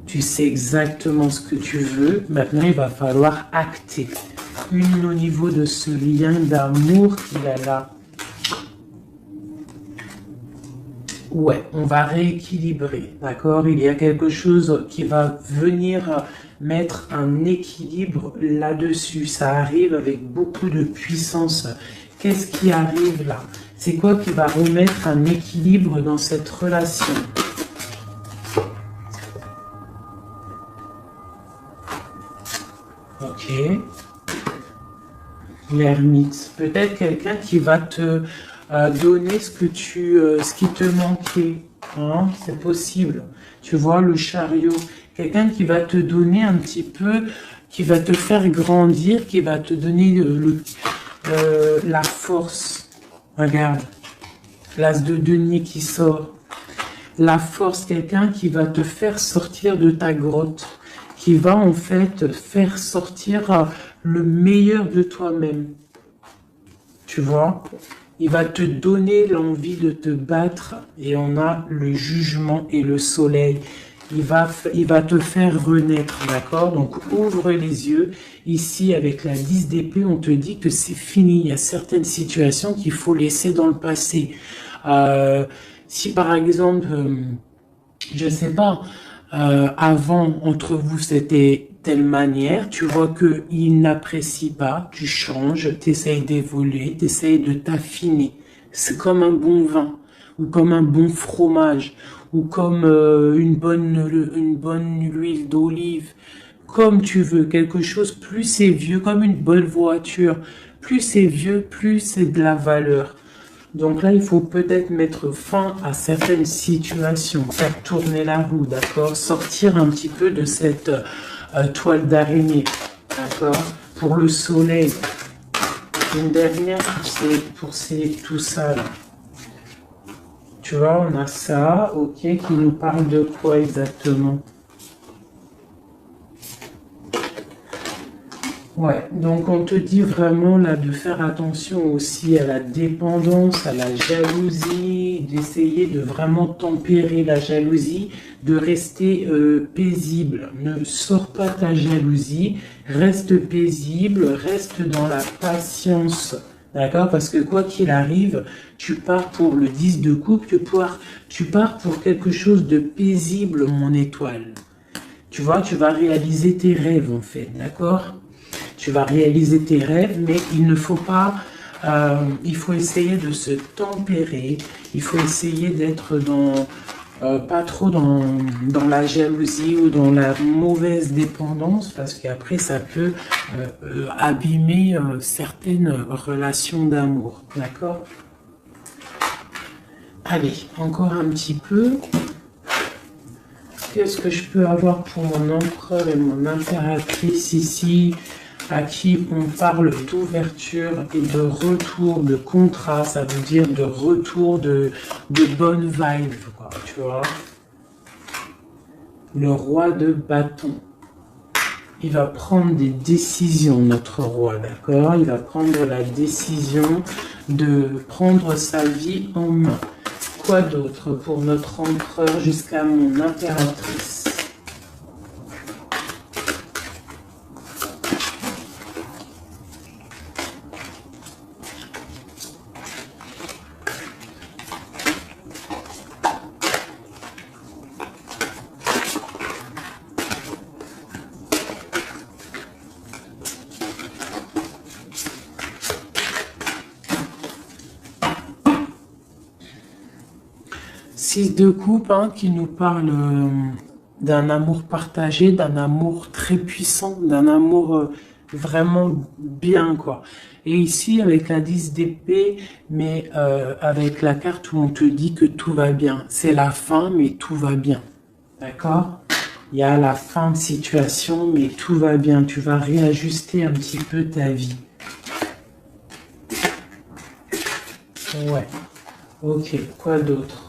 Tu sais exactement ce que tu veux. Maintenant, il va falloir acter. Une au niveau de ce lien d'amour qu'il a là. Ouais, on va rééquilibrer, d'accord? Il y a quelque chose qui va venir mettre un équilibre là-dessus. Ça arrive avec beaucoup de puissance. Qu'est-ce qui arrive là? C'est quoi qui va remettre un équilibre dans cette relation? Ok. L'ermite. Peut-être quelqu'un qui va te donner ce qui te manquait. Hein? C'est possible. Tu vois, le chariot. Quelqu'un qui va te donner un petit peu, qui va te faire grandir, qui va te donner la force. Regarde. L'as de denier qui sort. La force, quelqu'un qui va te faire sortir de ta grotte. Qui va en fait faire sortir le meilleur de toi-même. Tu vois? Il va te donner l'envie de te battre et on a le jugement et le soleil. Il va te faire renaître, d'accord? Donc ouvre les yeux. Ici, avec la 10 d'épée, on te dit que c'est fini. Il y a certaines situations qu'il faut laisser dans le passé. Si par exemple, je sais pas, avant, entre vous, c'était telle manière, tu vois que il n'apprécie pas, tu changes, tu essayes d'évoluer, tu essayes de t'affiner. C'est comme un bon vin, ou comme un bon fromage, ou comme une bonne huile d'olive, comme tu veux, quelque chose, plus c'est vieux, comme une bonne voiture, plus c'est vieux, plus c'est de la valeur. Donc là, il faut peut-être mettre fin à certaines situations, faire tourner la roue, d'accord? Sortir un petit peu de cette toile d'araignée, d'accord? Pour le soleil. Une dernière pour tout ça, là. Tu vois, on a ça, ok, qui nous parle de quoi exactement? Ouais, donc on te dit vraiment là de faire attention aussi à la dépendance, à la jalousie, d'essayer de vraiment tempérer la jalousie, de rester paisible. Ne sors pas ta jalousie, reste paisible, reste dans la patience. D'accord? Parce que quoi qu'il arrive, tu pars pour le 10 de coupe, tu pars pour quelque chose de paisible, mon étoile. Tu vois, tu vas réaliser tes rêves en fait, d'accord? Tu vas réaliser tes rêves, mais il ne faut pas, il faut essayer de se tempérer, il faut essayer d'être pas trop dans la jalousie ou dans la mauvaise dépendance, parce qu'après ça peut abîmer certaines relations d'amour, d'accord? Allez, encore un petit peu. Qu'est-ce que je peux avoir pour mon empereur et mon impératrice ici, à qui on parle d'ouverture et de retour de contrat, ça veut dire de retour de bonne vibe, quoi, tu vois. Le roi de bâton, il va prendre des décisions, notre roi, d'accord? Il va prendre la décision de prendre sa vie en main. quoi d'autre pour notre empereur jusqu'à mon impératrice? Six de coupe hein, qui nous parle d'un amour partagé, d'un amour très puissant, d'un amour vraiment bien quoi. Et ici avec la 10 d'épée, mais avec la carte où on te dit que tout va bien. C'est la fin, mais tout va bien. D'accord? Il y a la fin de situation, mais tout va bien. Tu vas réajuster un petit peu ta vie. Ouais. Ok, quoi d'autre?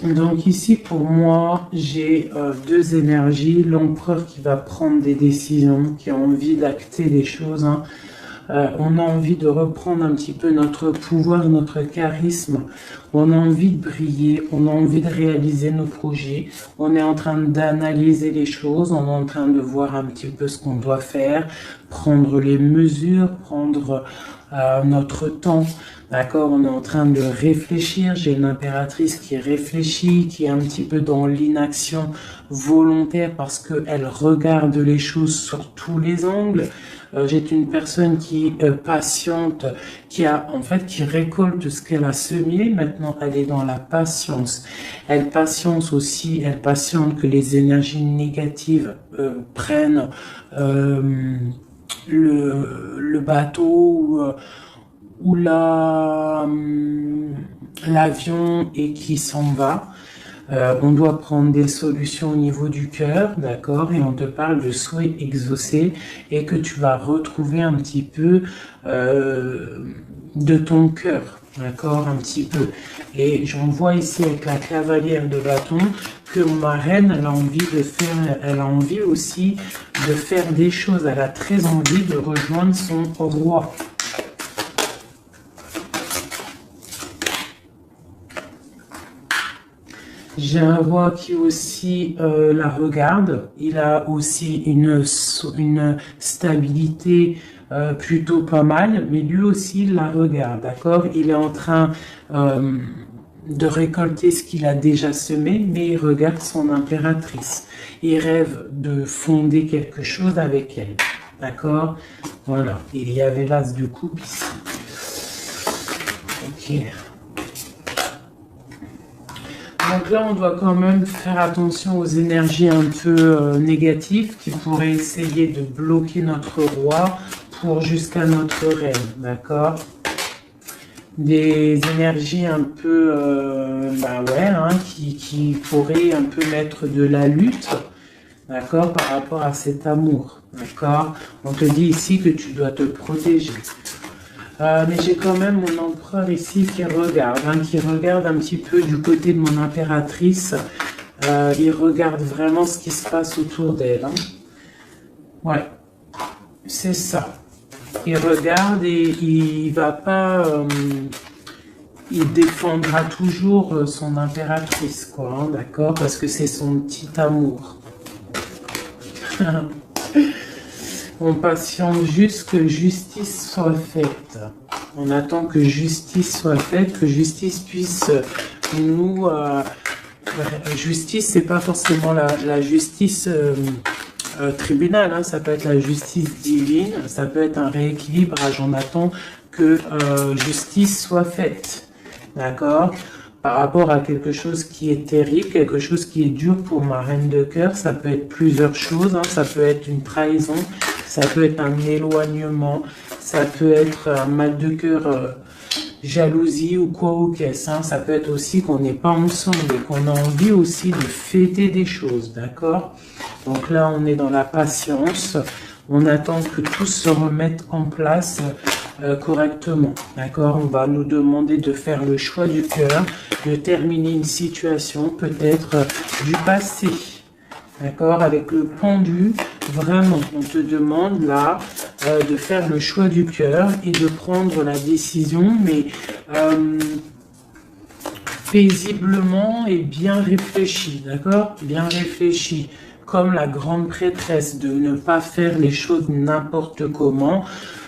Donc ici, pour moi, j'ai deux énergies. L'empereur qui va prendre des décisions, qui a envie d'acter les choses. Hein. On a envie de reprendre un petit peu notre pouvoir, notre charisme. On a envie de briller, on a envie de réaliser nos projets. On est en train d'analyser les choses, on est en train de voir un petit peu ce qu'on doit faire, prendre les mesures, prendre notre temps. D'accord, on est en train de réfléchir. J'ai une impératrice qui réfléchit, qui est un petit peu dans l'inaction volontaire parce qu'elle regarde les choses sur tous les angles. J'ai une personne qui patiente, qui récolte ce qu'elle a semé. Maintenant, elle est dans la patience. Elle patiente aussi, elle patiente que les énergies négatives prennent le bateau ou l'avion et qui s'en va. On doit prendre des solutions au niveau du cœur, d'accord, et on te parle de souhaits exaucés et que tu vas retrouver un petit peu de ton cœur, d'accord, un petit peu. Et j'en vois ici avec la cavalière de bâton que ma reine, elle a envie aussi de faire des choses. Elle a très envie de rejoindre son roi. J'ai un roi qui aussi la regarde. Il a aussi une stabilité plutôt pas mal, mais lui aussi il la regarde, d'accord? Il est en train de récolter ce qu'il a déjà semé, mais il regarde son impératrice. Il rêve de fonder quelque chose avec elle, d'accord? Voilà, il y avait l'as de coupe ici. Ok. Donc là, on doit quand même faire attention aux énergies un peu négatives qui pourraient essayer de bloquer notre roi pour jusqu'à notre reine, d'accord? Des énergies un peu, qui pourraient un peu mettre de la lutte, d'accord, par rapport à cet amour, d'accord? On te dit ici que tu dois te protéger. Mais j'ai quand même mon empereur ici qui regarde un petit peu du côté de mon impératrice. Il regarde vraiment ce qui se passe autour d'elle. Hein. Ouais, c'est ça. Il regarde et il va pas... il défendra toujours son impératrice, quoi, hein, d'accord? Parce que c'est son petit amour. On patiente juste que justice soit faite. On attend que justice soit faite, que justice puisse nous... justice, c'est pas forcément la justice tribunal, hein, ça peut être la justice divine, ça peut être un rééquilibrage. On attend que justice soit faite. D'accord? Par rapport à quelque chose qui est terrible, quelque chose qui est dur pour ma reine de cœur, ça peut être plusieurs choses, hein, ça peut être une trahison, ça peut être un éloignement, ça peut être un mal de cœur, jalousie ou quoi ou qu'est-ce, hein, ça peut être aussi qu'on n'est pas ensemble et qu'on a envie aussi de fêter des choses, d'accord? Donc là, on est dans la patience, on attend que tout se remette en place correctement. D'accord? On va nous demander de faire le choix du cœur, de terminer une situation peut-être du passé. D'accord? Avec le pendu, vraiment, on te demande là de faire le choix du cœur et de prendre la décision, mais paisiblement et bien réfléchi, d'accord? Bien réfléchi, comme la grande prêtresse, de ne pas faire les choses n'importe comment,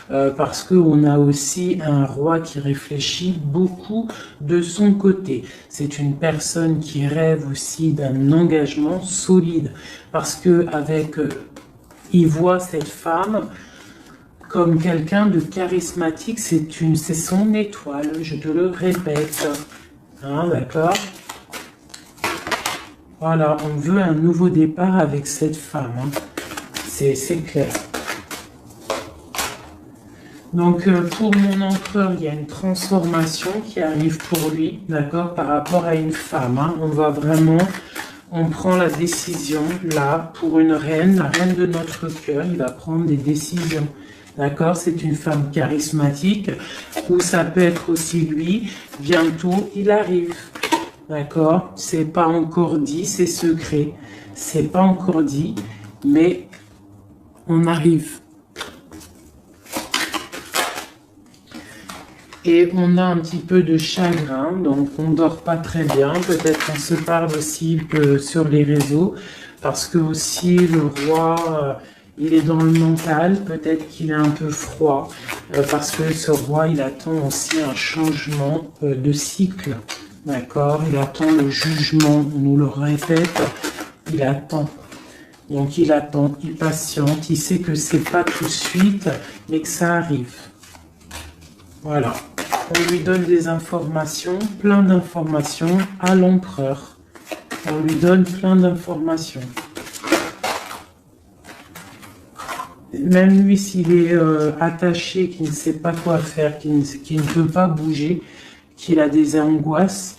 parce qu'on a aussi un roi qui réfléchit beaucoup de son côté. C'est une personne qui rêve aussi d'un engagement solide, parce que il voit cette femme comme quelqu'un de charismatique, c'est son étoile, je te le répète. Hein, d'accord? Voilà, on veut un nouveau départ avec cette femme. Hein. C'est clair. Donc, pour mon empereur, il y a une transformation qui arrive pour lui, d'accord, par rapport à une femme. Hein. On prend la décision, là, pour une reine, la reine de notre cœur, il va prendre des décisions. D'accord? C'est une femme charismatique, ou ça peut être aussi lui, bientôt il arrive. D'accord? C'est pas encore dit, c'est secret. C'est pas encore dit, mais on arrive. Et on a un petit peu de chagrin, donc on dort pas très bien. Peut-être qu'on se parle aussi sur les réseaux, parce que aussi le roi, il est dans le mental. Peut-être qu'il est un peu froid, parce que ce roi, il attend aussi un changement de cycle. D'accord? Il attend le jugement, on nous le répète, il attend. Donc il attend, il patiente, il sait que c'est pas tout de suite, mais que ça arrive. Voilà. On lui donne des informations, plein d'informations à l'empereur. On lui donne plein d'informations. Même lui, s'il est attaché, qu'il ne sait pas quoi faire, qu'il ne peut pas bouger, qu'il a des angoisses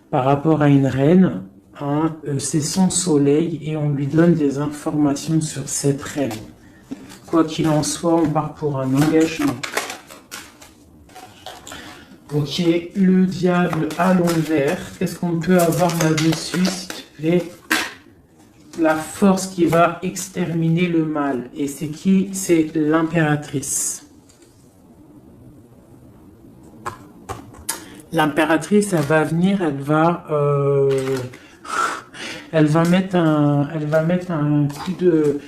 par rapport à une reine, hein, c'est son soleil et on lui donne des informations sur cette reine. Quoi qu'il en soit, on part pour un engagement. Ok, le diable à l'envers, qu'est-ce qu'on peut avoir là-dessus, s'il te plaît? La force qui va exterminer le mal. Et c'est qui? C'est l'impératrice. L'impératrice, elle va venir, elle va mettre un coup de...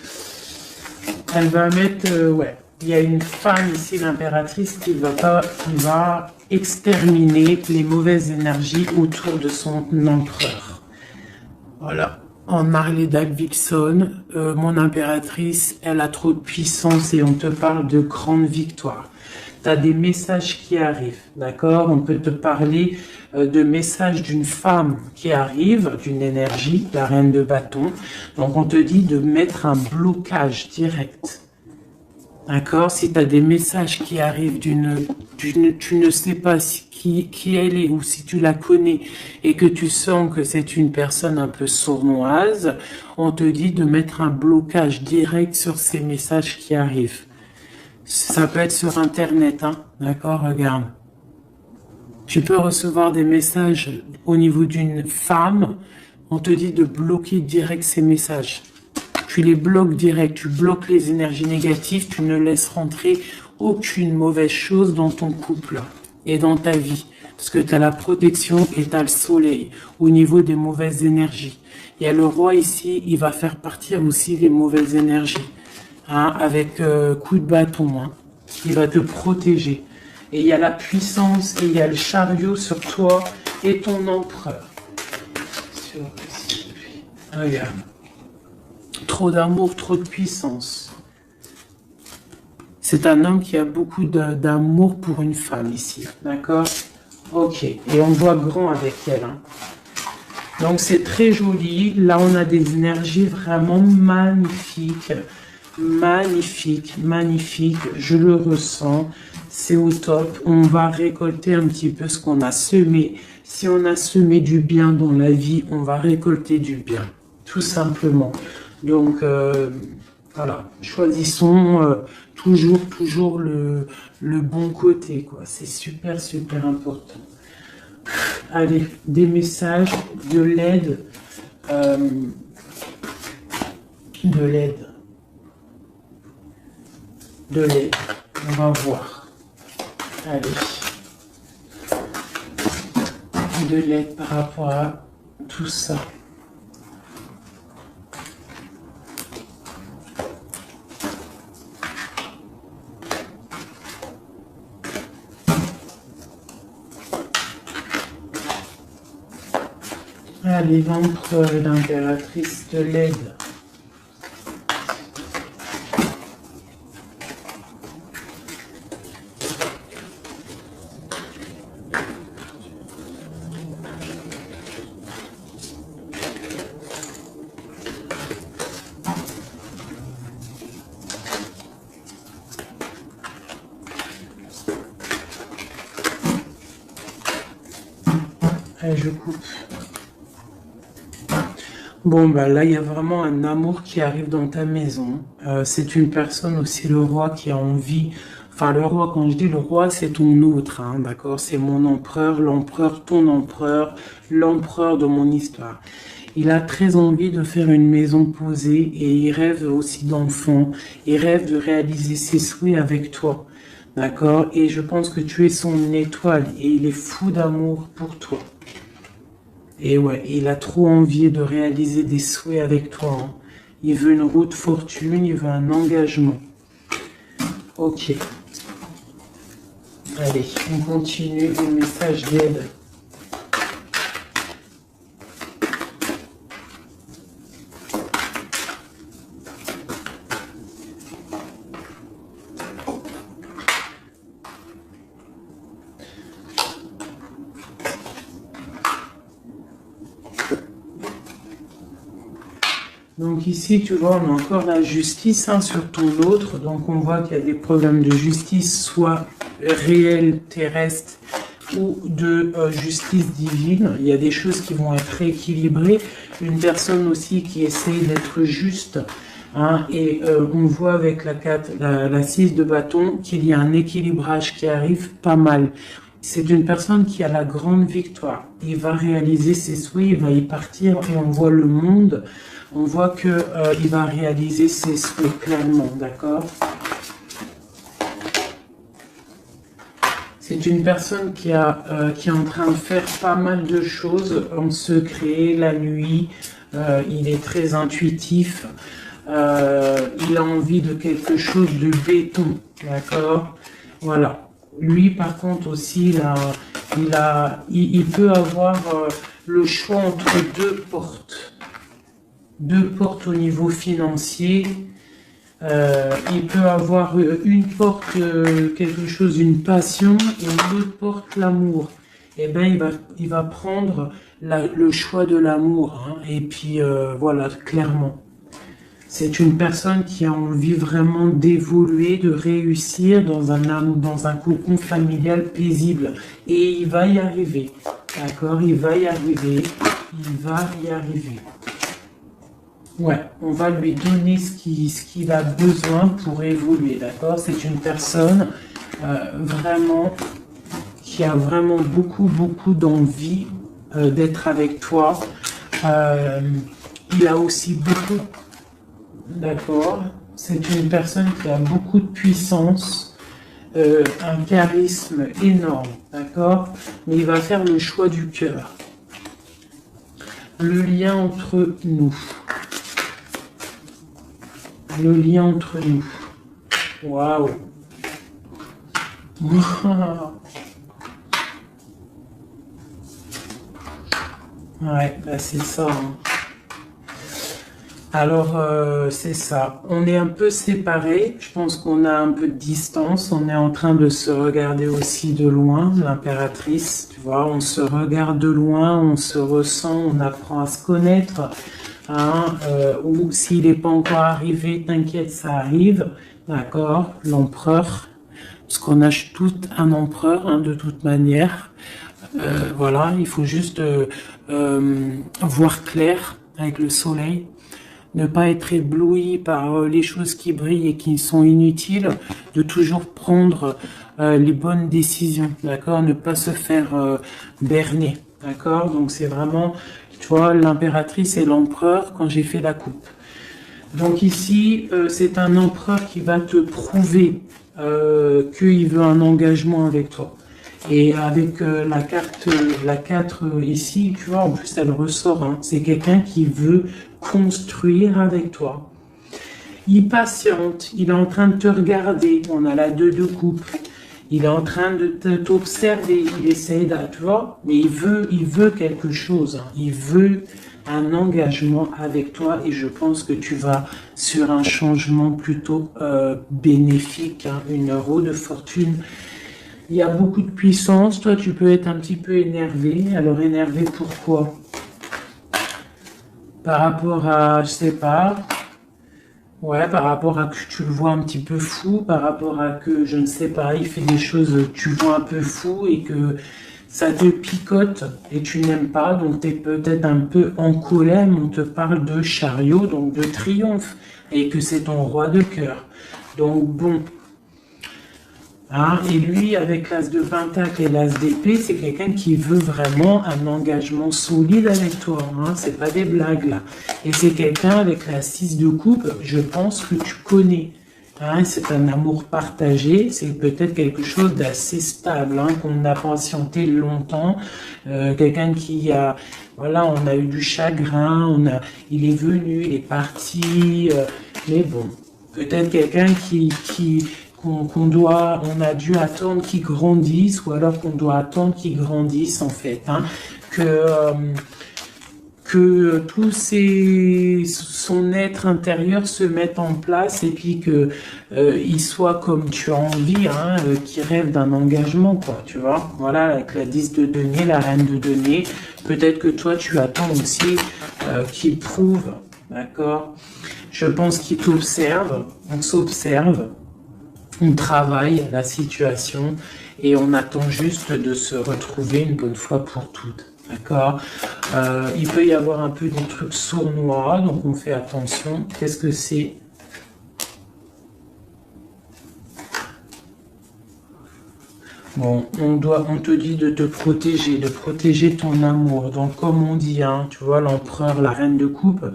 Elle va mettre... ouais. Il y a une femme ici, l'impératrice, qui va exterminer les mauvaises énergies autour de son empereur. Voilà. En Marley Davidson, mon impératrice, elle a trop de puissance et on te parle de grandes victoires. Tu as des messages qui arrivent, d'accord? On peut te parler de messages d'une femme qui arrive, d'une énergie, la reine de bâton. Donc on te dit de mettre un blocage direct. D'accord? Si tu as des messages qui arrivent tu ne sais pas qui elle est ou si tu la connais et que tu sens que c'est une personne un peu sournoise, on te dit de mettre un blocage direct sur ces messages qui arrivent. Ça peut être sur Internet, hein? D'accord? Regarde. Tu peux recevoir des messages au niveau d'une femme, on te dit de bloquer direct ces messages. Tu les bloques direct, tu bloques les énergies négatives, tu ne laisses rentrer aucune mauvaise chose dans ton couple et dans ta vie. Parce que tu as la protection et tu as le soleil au niveau des mauvaises énergies. Il y a le roi ici, il va faire partir aussi les mauvaises énergies. Hein, avec coup de bâton. Hein, il va te protéger. Et il y a la puissance et il y a le chariot sur toi et ton empereur. Regarde. Trop d'amour, trop de puissance. C'est un homme qui a beaucoup d'amour pour une femme ici. D'accord? Ok. Et on voit grand avec elle. Hein. Donc c'est très joli. Là, on a des énergies vraiment magnifiques. Magnifique, magnifique. Je le ressens. C'est au top. On va récolter un petit peu ce qu'on a semé. Si on a semé du bien dans la vie, on va récolter du bien. Tout simplement. Donc, Voilà, choisissons toujours le bon côté, quoi. C'est super, super important. Allez, des messages, de l'aide, euh, de l'aide, de l'aide. On va voir. Allez. De l'aide par rapport à tout ça. Allez, l'empereur et l'impératrice de l'aide. Allez, je coupe. Bon, bah là, il y a vraiment un amour qui arrive dans ta maison. C'est une personne aussi, le roi, qui a envie... Enfin, le roi, quand je dis le roi, c'est ton autre, hein, d'accord? C'est mon empereur, l'empereur, ton empereur, l'empereur de mon histoire. Il a très envie de faire une maison posée et il rêve aussi d'enfants. Il rêve de réaliser ses souhaits avec toi, d'accord? Et je pense que tu es son étoile et il est fou d'amour pour toi. Et ouais, il a trop envie de réaliser des souhaits avec toi, hein. Il veut une route fortune, il veut un engagement. Ok. Allez, on continue le message d'aide. Donc ici, tu vois, on a encore la justice, hein, sur ton autre. Donc on voit qu'il y a des problèmes de justice, soit réels, terrestres, ou de justice divine. Il y a des choses qui vont être rééquilibrées. Une personne aussi qui essaye d'être juste. Hein, et on voit avec la 6 de bâton qu'il y a un équilibrage qui arrive pas mal. C'est une personne qui a la grande victoire. Il va réaliser ses souhaits, il va y partir et on voit le monde. On voit que il va réaliser ses souhaits clairement, d'accord? C'est une personne qui est en train de faire pas mal de choses en secret, la nuit. Il est très intuitif. Il a envie de quelque chose de béton, d'accord? Voilà. Lui, par contre, aussi, il peut avoir le choix entre deux portes. Deux portes au niveau financier. Il peut avoir une porte, quelque chose, une passion, et une autre porte, l'amour. Eh ben, il va prendre le choix de l'amour, hein, et puis voilà, clairement. C'est une personne qui a envie vraiment d'évoluer, de réussir dans un cocon familial paisible. Et il va y arriver. D'accord? Il va y arriver. Il va y arriver. Ouais, on va lui donner ce qu'il a besoin pour évoluer. D'accord? C'est une personne vraiment qui a vraiment beaucoup d'envie d'être avec toi. Il a aussi beaucoup... D'accord. C'est une personne qui a beaucoup de puissance, un charisme énorme, d'accord? Mais il va faire le choix du cœur. Le lien entre nous. Le lien entre nous. Waouh. Ouais, bah c'est ça, hein. Alors, c'est ça. On est un peu séparés. Je pense qu'on a un peu de distance. On est en train de se regarder aussi de loin, l'impératrice. Tu vois, on se regarde de loin, on se ressent, on apprend à se connaître. Hein, ou s'il n'est pas encore arrivé, t'inquiète, ça arrive. D'accord? L'empereur. Parce qu'on a tout un empereur, hein, de toute manière. Voilà, il faut juste voir clair avec le soleil. ne pas être ébloui par les choses qui brillent et qui sont inutiles, de toujours prendre les bonnes décisions, d'accord, ne pas se faire berner, d'accord, donc c'est vraiment, tu vois, l'impératrice et l'empereur quand j'ai fait la coupe. Donc ici, c'est un empereur qui va te prouver qu'il veut un engagement avec toi. Et avec la 4 ici, tu vois, en plus elle ressort, hein, c'est quelqu'un qui veut construire avec toi. Il patiente, il est en train de te regarder, on a la 2 de coupe, il est en train de t'observer, il essaye de, tu vois, mais il veut quelque chose, hein, il veut un engagement avec toi et je pense que tu vas sur un changement plutôt bénéfique, hein, une roue de fortune. Il y a beaucoup de puissance, toi tu peux être un petit peu énervé. Alors énervé pourquoi? Par rapport à, je sais pas, ouais, par rapport à que tu le vois un petit peu fou, par rapport à que, je ne sais pas, il fait des choses, tu vois un peu fou et que ça te picote et tu n'aimes pas, donc tu es peut-être un peu en colère, mais on te parle de chariot, donc de triomphe, et que c'est ton roi de cœur. Donc bon. Hein, et lui, avec l'as de pentacle et l'as d'épée, c'est quelqu'un qui veut vraiment un engagement solide avec toi. Hein, c'est pas des blagues là. Et c'est quelqu'un avec la 6 de coupe, je pense que tu connais. Hein, c'est un amour partagé, c'est peut-être quelque chose d'assez stable, hein, qu'on a patienté longtemps. Quelqu'un qui a, voilà, on a eu du chagrin, il est venu, il est parti, mais bon, peut-être quelqu'un on a dû attendre qu'il grandisse, ou alors qu'on doit attendre qu'il grandisse en fait, hein, que son être intérieur se mette en place et puis que il soit comme tu as envie, hein, qu'il rêve d'un engagement, quoi, tu vois. Voilà, avec la 10 de denier, la reine de denier, peut-être que toi tu attends aussi qu'il prouve, d'accord. Je pense qu'il t'observe, on s'observe. On travaille la situation et on attend juste de se retrouver une bonne fois pour toutes. D'accord. Il peut y avoir un peu des trucs sournois, donc on fait attention. Qu'est-ce que c'est? Bon, on te dit de te protéger, de protéger ton amour. Donc comme on dit, hein, tu vois, l'empereur, la reine de coupe,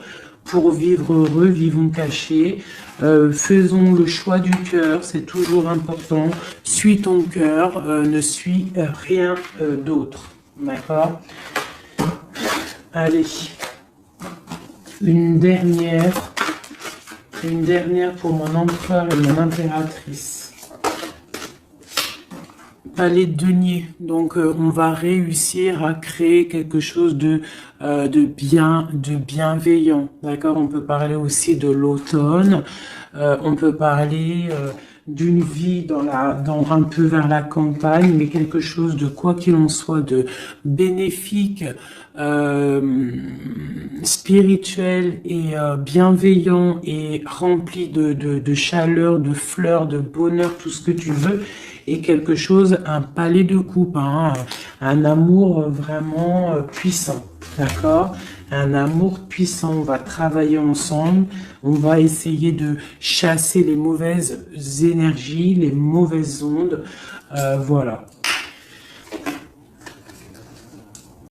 pour vivre heureux, vivons cachés, faisons le choix du cœur, c'est toujours important. Suis ton cœur, ne suis rien d'autre. D'accord? Allez, une dernière pour mon empereur et mon impératrice. Palais de denier. Donc on va réussir à créer quelque chose de bienveillant. D'accord? On peut parler aussi de l'automne. On peut parler d'une vie dans un peu vers la campagne, mais quelque chose de, quoi qu'il en soit, de bénéfique, spirituel et bienveillant et rempli de chaleur, de fleurs, de bonheur, tout ce que tu veux. Et quelque chose, un palais de coupe, hein, un amour vraiment puissant, d'accord? Un amour puissant, on va travailler ensemble, on va essayer de chasser les mauvaises énergies, les mauvaises ondes, voilà.